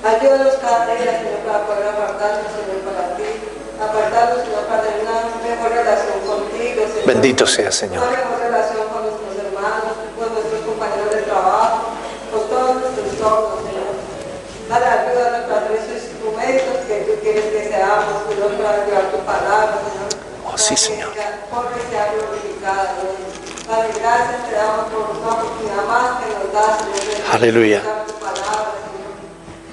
Ayúdanos cada día, Señor, para poder apartarnos, Señor, para ti. Apartarnos, Señor, para tener una mejor relación contigo, Señor. Bendito sea, Señor. Una mejor relación con nuestros hermanos, con nuestros compañeros de trabajo, con todos nuestros entornos, Señor. Dale, ayúdanos para ser esos instrumentos que tú quieres que seamos, Señor, para llevar tu palabra, Señor. Oh, sí, Señor. Porque sea glorificada, Dios. Padre, gracias te damos por una oportunidad más que nos das, Señor, de Aleluya. escuchar tu palabra, Señor.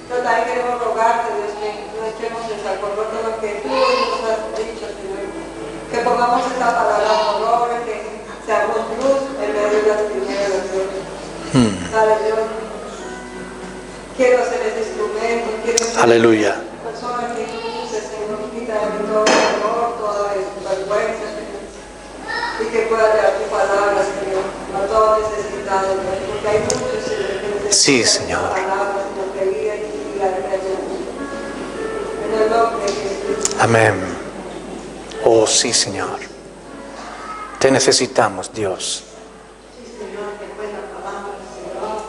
Pero también queremos rogarte, Dios, que no echemos en saco roto lo que tú nos has dicho, Señor. Que pongamos esta palabra por obra, que seamos luz en medio de las tinieblas, Dios. Dale, Dios. Quiero ser ese instrumento, quiero ser Aleluya. persona que tú uses, Señor. Quítame todo dolor, toda vergüenza, Señor. Y que pueda llevar tu palabra, Señor, a todos necesitados, Señor. Porque hay muchos, Señor, que necesitan Sí, Señor. tu palabra, Señor, que viven y la crean. En el nombre de Jesús. Amén. Oh, sí, Señor. Te necesitamos, Dios. Sí, Señor, que buena palabra, Señor,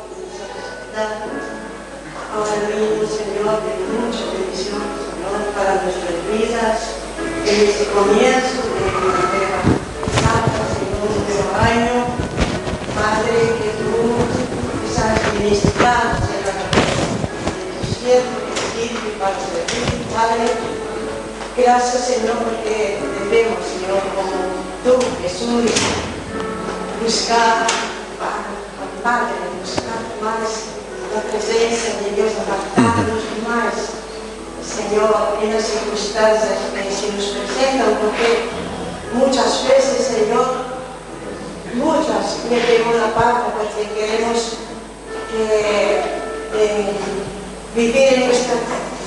ahora mismo, Señor, de mucha bendición, Señor, para nuestras vidas, en este comienzo de primavera santa, Señor, de este año, Padre, que tú estás ministrando en la cabeza de tu siervo que sirve para servir, Padre. Gracias, Señor, porque debemos, Señor, como tú, Jesús, buscar, Padre, buscar más la presencia de Dios, apartarnos más, Señor, en las circunstancias que se nos presentan, porque muchas veces, Señor, metemos la pata porque queremos vivir en nuestra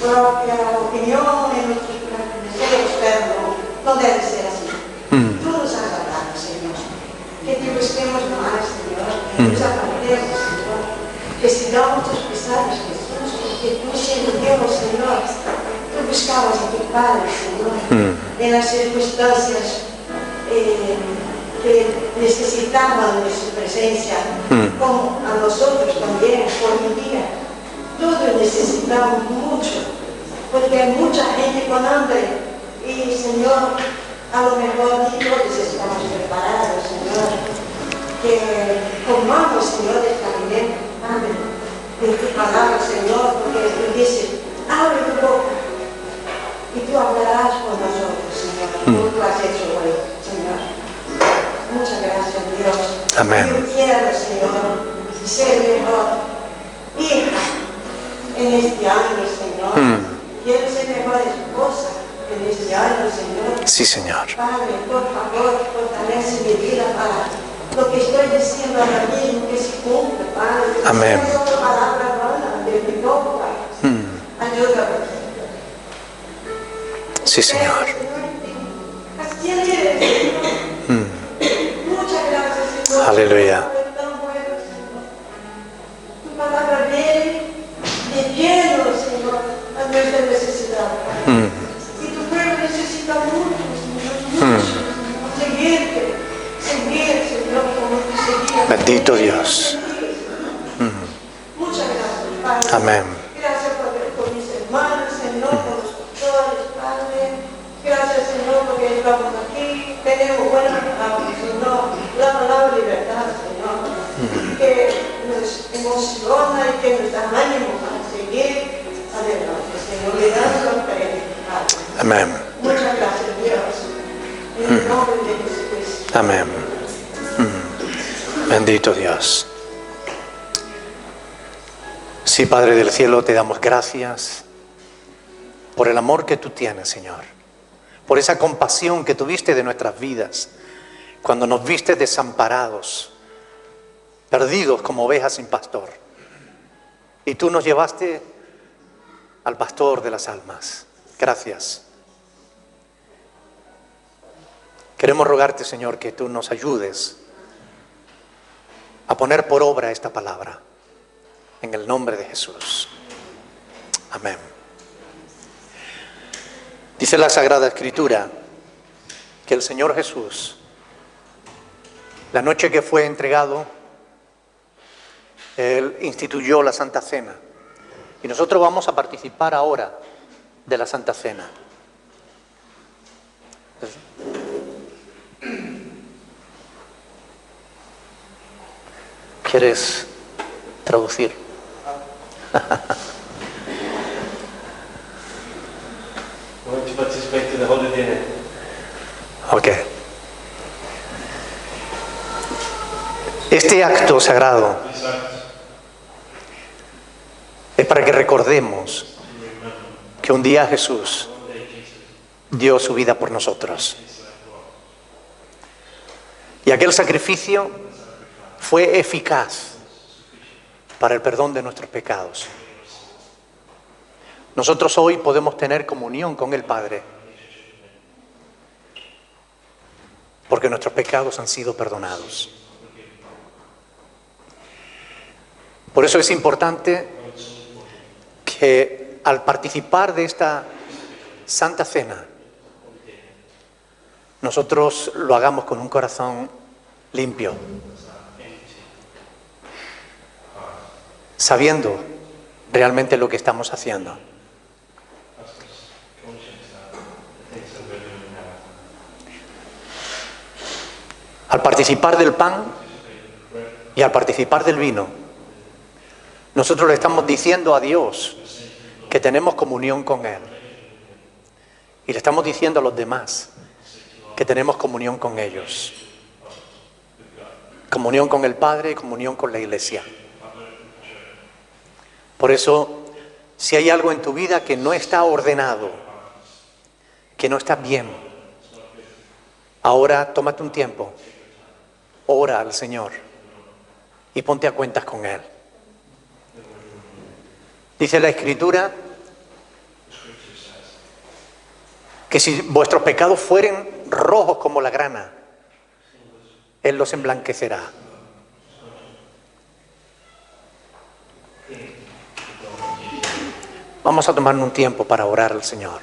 propia opinión, en nuestros deseos, pero no debe ser así. Tú nos has hablado, Señor, que te busquemos más, Señor, que nos apartemos, Señor, que sigamos tus pisadas, Jesús, porque tú siendo Dios, Señor, tú buscabas a tu Padre, Señor, en las circunstancias que necesitaban de su presencia, como a nosotros también, hoy en día. Todos necesitamos mucho, porque hay mucha gente con hambre y, Señor, a lo mejor ni todos estamos preparados, Señor, que comamos, Señor, este alimento, Padre, en tu palabra, Señor, porque tú dices, abre tu boca y tú hablarás con nosotros, Señor, como tú has hecho hoy, Señor. Muchas gracias, Dios. Amén. Yo quiero, Señor, ser mejor hija en este año, Señor. Quiero ser mejor esposa en este año, Señor. Sí, Señor. Padre, por favor, fortalece mi vida para lo que estoy diciendo ahora mismo, que se cumple, Padre. Amén. Que no sea palabra vana de mi boca. Ayúdame. Sí, Señor. Así eres, Señor. Muchas gracias, Señor. Aleluya. Por el tan bueno, Señor. Tu palabra viene de lleno, Señor, a nuestra necesidad. Y tu pueblo necesita mucho, Señor, mucho, Señor. Seguirte, Señor, como tú seguías. Bendito Dios. Muchas gracias, Padre. Amén. Gracias por mis hermanos, Señor, por los pastores, Padre. Gracias, Señor, porque estamos aquí. Tenemos buena palabra, Señor. La palabra de libertad, Señor. Que nos emociona y que nos da ánimo para seguir adelante, Señor. Le damos la Padre. Amén. Muchas gracias, Dios. En el nombre de Jesucristo. Amén. Bendito Dios. Sí, Padre del cielo, te damos gracias por el amor que tú tienes, Señor. Por esa compasión que tuviste de nuestras vidas cuando nos viste desamparados, perdidos como ovejas sin pastor. Y tú nos llevaste al pastor de las almas. Gracias. Queremos rogarte, Señor, que tú nos ayudes a poner por obra esta palabra. En el nombre de Jesús. Amén. Dice la Sagrada Escritura que el Señor Jesús, la noche que fue entregado, Él instituyó la Santa Cena. Y nosotros vamos a participar ahora de la Santa Cena. ¿Quieres traducir? Want to participate in the Holy Dinner? Ok. Este acto sagrado This act es para que recordemos to remember que un día Jesús one day Jesus dio su vida por nosotros. is like God. Y aquel sacrificio fue eficaz para el perdón de nuestros pecados. Nosotros hoy podemos tener comunión con el Padre porque nuestros pecados han sido perdonados. Por eso es importante que al participar de esta Santa Cena, nosotros lo hagamos con un corazón limpio, sabiendo realmente lo que estamos haciendo. Al participar del pan y al participar del vino, nosotros le estamos diciendo a Dios que tenemos comunión con Él. Y le estamos diciendo a los demás que tenemos comunión con ellos. Comunión con el Padre y comunión con la Iglesia. Por eso, si hay algo en tu vida que no está ordenado, que no está bien, ahora tómate un tiempo, ora al Señor y ponte a cuentas con Él. Dice la Escritura que si vuestros pecados fueren rojos como la grana, Él los emblanquecerá. Vamos a tomarnos un tiempo para orar al Señor,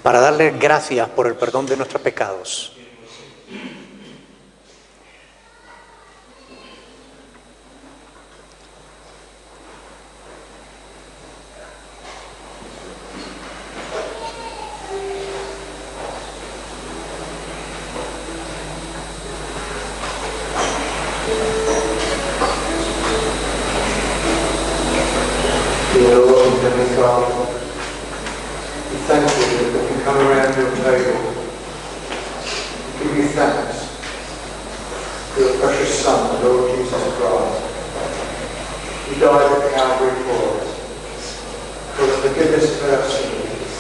para darle gracias por el perdón de nuestros pecados. Dear Lord and Heavenly Father, we thank you that we can come around your table and give you thanks for your precious Son, the Lord Jesus Christ, who died at Calvary for us, for the forgiveness of our sins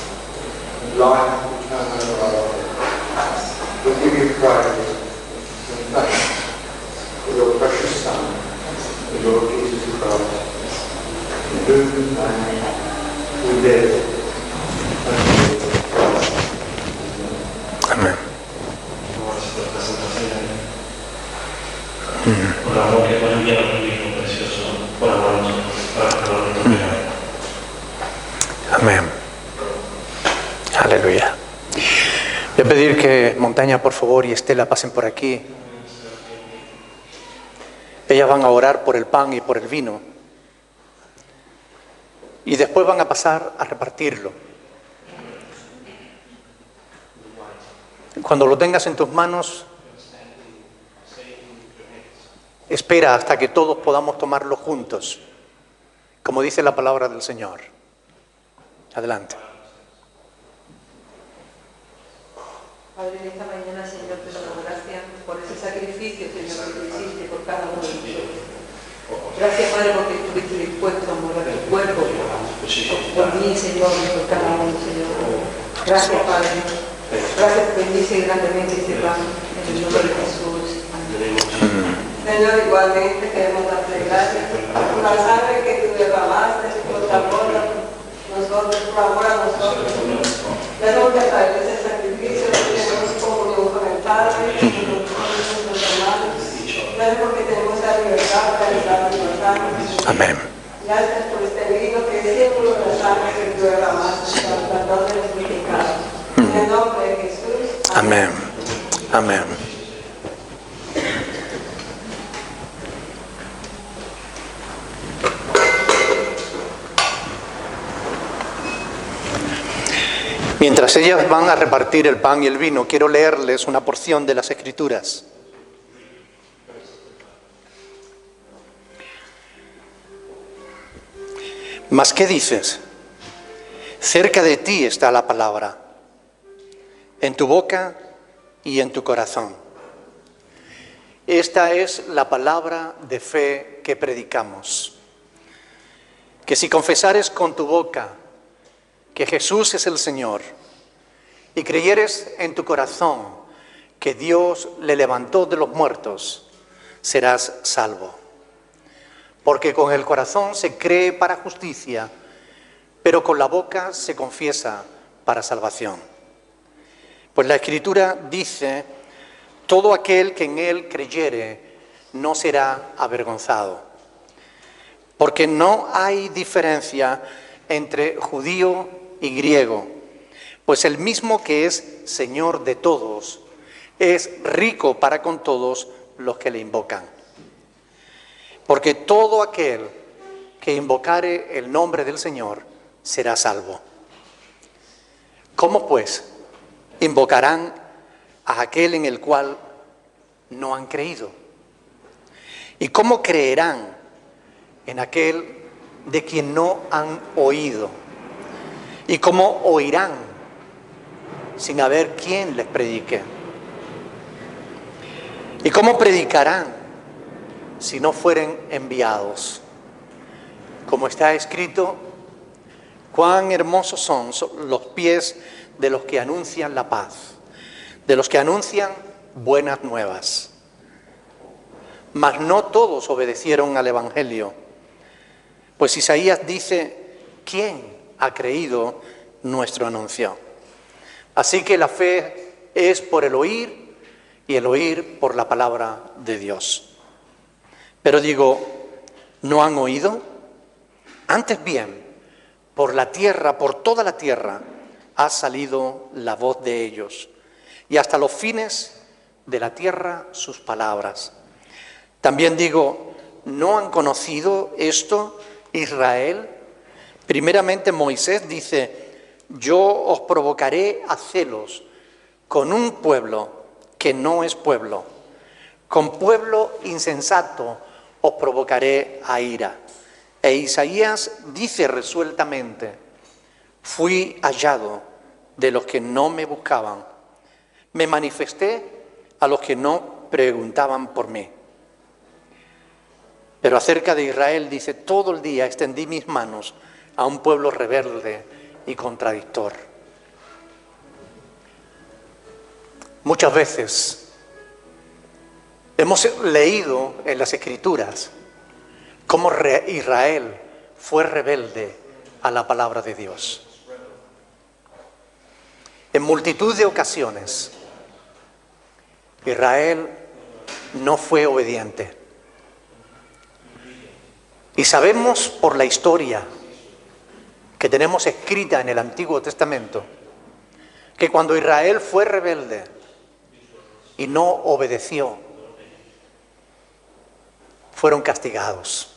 and life eternal life. We give you praise and thanks for your precious Son, the Lord Jesus Christ. Amén. Vamos a hacer la Santa Cena. Por amor que fue enviado a un Hijo precioso, por amor a nosotros, para perdón de nuestros pecados. Amén. Aleluya. Voy a pedir que Montaña, por favor, y Estela pasen por aquí. Ellas van a orar por el pan y por el vino. Y después van a pasar a repartirlo. Cuando lo tengas en tus manos, espera hasta que todos podamos tomarlo juntos, como dice la palabra del Señor. Adelante. Padre, en esta mañana, Señor, te damos gracias por ese sacrificio, Señor, que tú hiciste por cada uno de nosotros. Gracias, Padre, porque estuviste dispuesto a morir tu cuerpo por mí, Señor, y por cada uno, Señor. Gracias, Padre. Gracias por bendice grandemente este pan en el nombre de Jesús. Amén. Señor, igualmente queremos darte gracias por la sangre que tú derramaste, por tu amor a nosotros, por amor a nosotros, Señor. Gracias que a través de ese sacrificio tenemos comunión con el Padre, con nuestros hermanos. Gracias porque tenemos la libertad para estar en los hermanos. Amén. Y Gracias por este vino que es símbolo de la sangre que tú derramaste para el perdón de los pecados. En el nombre de Jesús. Amén. Amén. Mientras ellas van a repartir el pan y el vino, quiero leerles una porción de las Escrituras. ¿Mas qué dices? Cerca de ti está la palabra, en tu boca y en tu corazón. Esta es la palabra de fe que predicamos. Que si confesares con tu boca que Jesús es el Señor y creyeres en tu corazón que Dios le levantó de los muertos, serás salvo. Porque con el corazón se cree para justicia, pero con la boca se confiesa para salvación. Pues la Escritura dice: todo aquel que en Él creyere no será avergonzado. Porque no hay diferencia entre judío y griego, pues el mismo que es Señor de todos es rico para con todos los que le invocan. Porque todo aquel que invocare el nombre del Señor será salvo. ¿Cómo pues invocarán a aquel en el cual no han creído? ¿Y cómo creerán en aquel de quien no han oído? ¿Y cómo oirán sin haber quien les predique? ¿Y cómo predicarán si no fueren enviados? Como está escrito: cuán hermosos son los pies de los que anuncian la paz, de los que anuncian buenas nuevas. Mas no todos obedecieron al Evangelio. Pues Isaías dice: ¿quién ha creído nuestro anuncio? Así que la fe es por el oír y el oír por la palabra de Dios. Pero digo, ¿no han oído? Antes bien, por la tierra, por toda la tierra, ha salido la voz de ellos, y hasta los fines de la tierra sus palabras. También digo, ¿no han conocido esto Israel? Primeramente Moisés dice: yo os provocaré a celos con un pueblo que no es pueblo, con pueblo insensato os provocaré a ira. E Isaías dice resueltamente: fui hallado de los que no me buscaban, me manifesté a los que no preguntaban por mí. Pero acerca de Israel dice: todo el día extendí mis manos a un pueblo rebelde y contradictor. Muchas veces hemos leído en las Escrituras cómo Israel fue rebelde a la palabra de Dios. En multitud de ocasiones, Israel no fue obediente. Y sabemos por la historia que tenemos escrita en el Antiguo Testamento que cuando Israel fue rebelde y no obedeció, fueron castigados.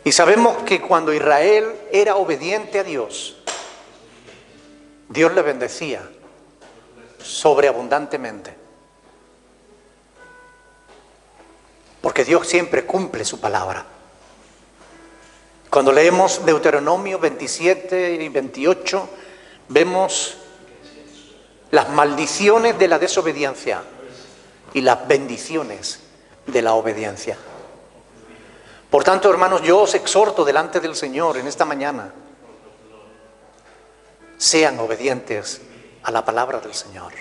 Y sabemos que cuando Israel era obediente a Dios, Dios le bendecía sobreabundantemente. Porque Dios siempre cumple su palabra. Cuando leemos Deuteronomio 27 y 28, vemos las maldiciones de la desobediencia y las bendiciones de la obediencia. Por tanto, hermanos, yo os exhorto delante del Señor en esta mañana: sean obedientes a la palabra del Señor.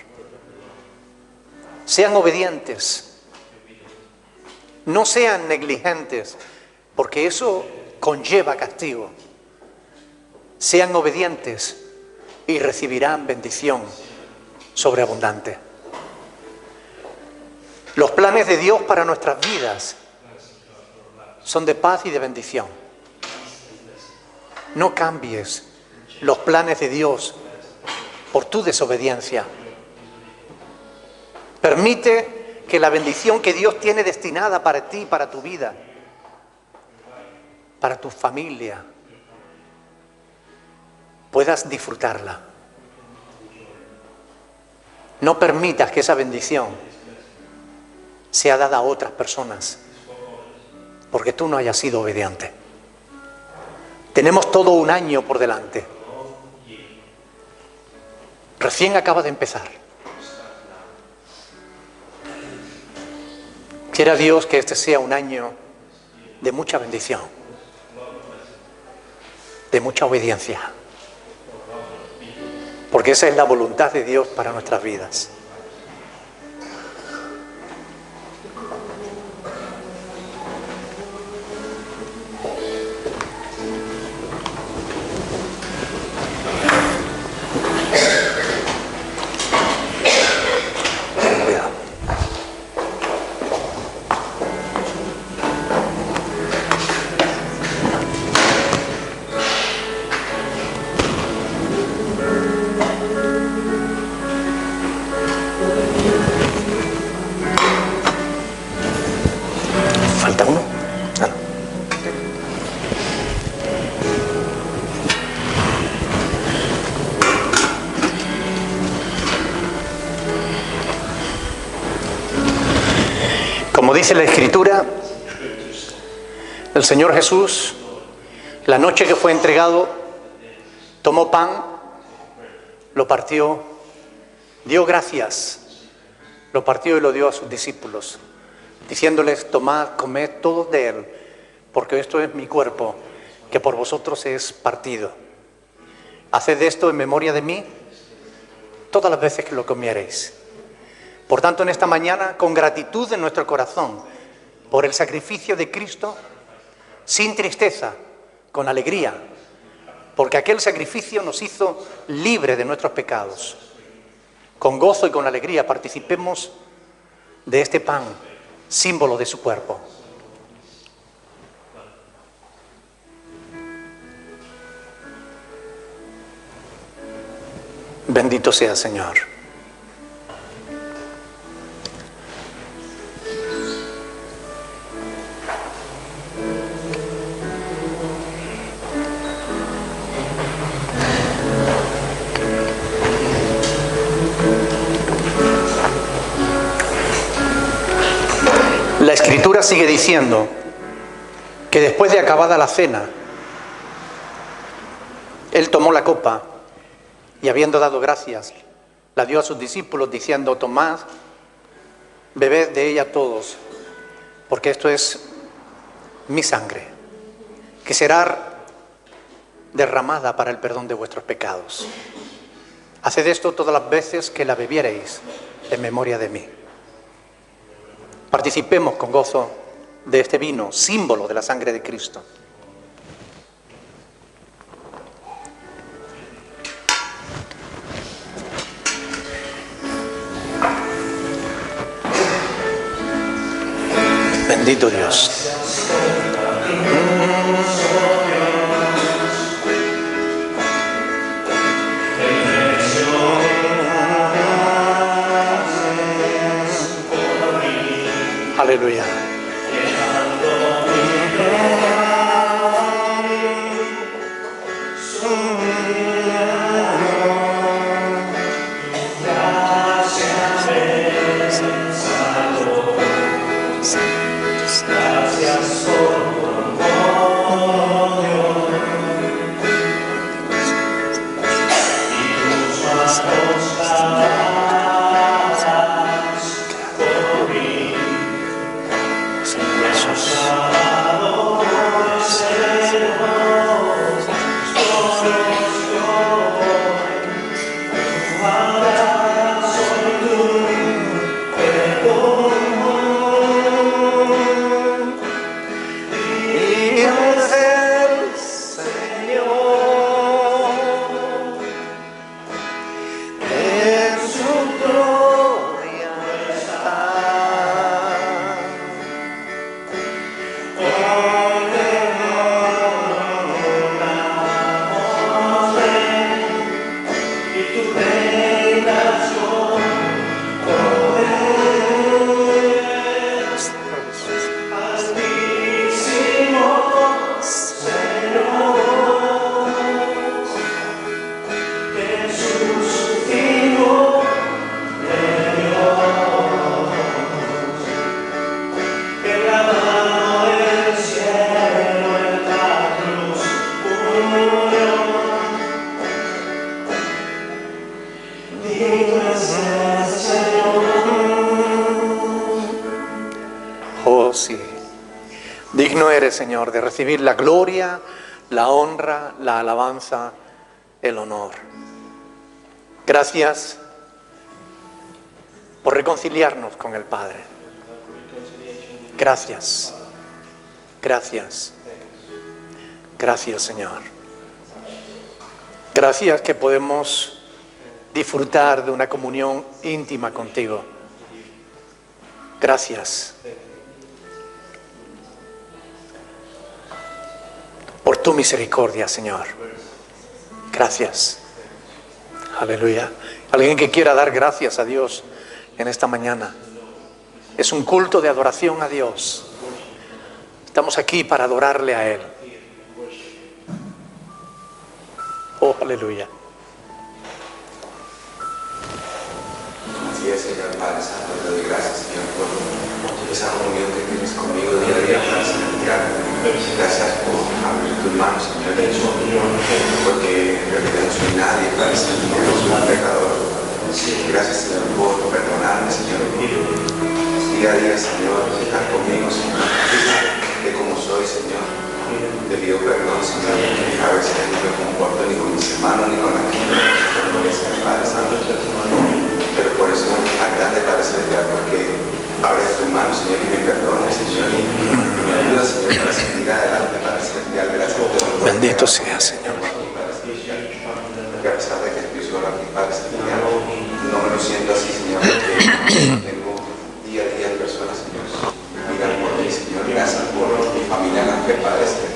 Sean obedientes. No sean negligentes, porque eso conlleva castigo. Sean obedientes y recibirán bendición sobreabundante. Los planes de Dios para nuestras vidas son de paz y de bendición. No cambies los planes de Dios por tu desobediencia. Permite que la bendición que Dios tiene destinada para ti, para tu vida, para tu familia, puedas disfrutarla. No permitas que esa bendición sea dada a otras personas, porque tú no hayas sido obediente. Tenemos todo un año por delante. Recién acaba de empezar. Quiera Dios que este sea un año de mucha bendición, de mucha obediencia, porque esa es la voluntad de Dios para nuestras vidas. ¿Falta uno? Ah, no. Como dice la Escritura, el Señor Jesús, la noche que fue entregado, tomó pan, lo partió, dio gracias, lo partió y lo dio a sus discípulos, diciéndoles: tomad, comed todos de él, porque esto es mi cuerpo, que por vosotros es partido. Haced esto en memoria de mí todas las veces que lo comiereis. Por tanto, en esta mañana, con gratitud en nuestro corazón por el sacrificio de Cristo, sin tristeza, con alegría, porque aquel sacrificio nos hizo libre de nuestros pecados. Con gozo y con alegría participemos de este pan, símbolo de su cuerpo. Bendito sea el Señor. La Escritura sigue diciendo que después de acabada la cena, Él tomó la copa y, habiendo dado gracias, la dio a sus discípulos diciendo: tomad, bebed de ella todos, porque esto es mi sangre, que será derramada para el perdón de vuestros pecados. Haced esto todas las veces que la bebiereis en memoria de mí. Participemos con gozo de este vino, símbolo de la sangre de Cristo. Bendito Dios. Aleluya. eres, Señor, de recibir la gloria, la honra, la alabanza, el honor. Gracias por reconciliarnos con el Padre. Gracias. Gracias. Gracias, Señor. Gracias que podemos disfrutar de una comunión íntima contigo. Gracias por tu misericordia, Señor. Gracias. Aleluya. Alguien que quiera dar gracias a Dios en esta mañana. Es un culto de adoración a Dios. Estamos aquí para adorarle a Él. Oh, aleluya. Así es, Señor Padre Santo, te doy gracias, Señor, por esa comunión que tienes conmigo día a día, Padre Celestial. Gracias por abrir tus manos, Señor, porque en realidad no soy nadie, Padre Celestial, soy un pecador. Gracias, Señor, por perdonarme, Señor, día a día, Señor, estar conmigo, Señor, de como soy, Señor. Te pido perdón, Señor, porque a veces no me comporto ni con mis hermanos ni con la gente, Padre Santo. Pero por eso es grande, Padre Celestial, porque abres tu mano, Señor, y me perdones, Señor, y me ayudas, Señor, para seguir adelante, Padre Celestial. Gracias por todo. Bendito sea, Señor. Porque a pesar de que estoy solo aquí, Padre Celestial, no me lo siento así, Señor, porque tengo día a día personas, Señor, miran por mí, Señor. Gracias por mi familia en la fe, Padre Celestial.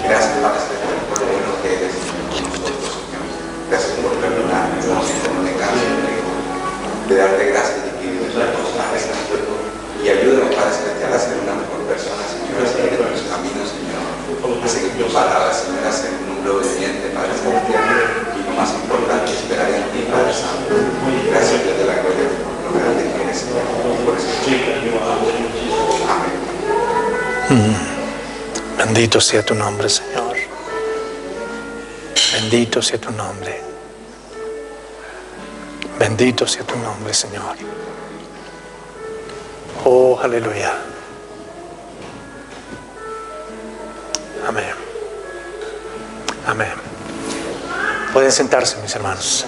Gracias, Padre Celestial, por lo bueno que eres, Señor, con nosotros, Señor. Gracias por perdonarme, no me canso, de darte gracias y pedirte Padre Santo. Y ayúdame, Padre Celestial, a ser una mejor persona, Señor, a seguir en tus caminos, Señor, a seguir tus palabras, Señor, a ser un hombre obediente, Padre Celestial. Y lo más importante, esperar en ti, Padre Santo. Gracias, Dios de la gloria, por lo grande que eres, Señor. Y por eso, amén. Bendito sea tu nombre, Señor. Bendito sea tu nombre. Bendito sea tu nombre, Señor. Oh, aleluya. Amén. Amén. Pueden sentarse, mis hermanos.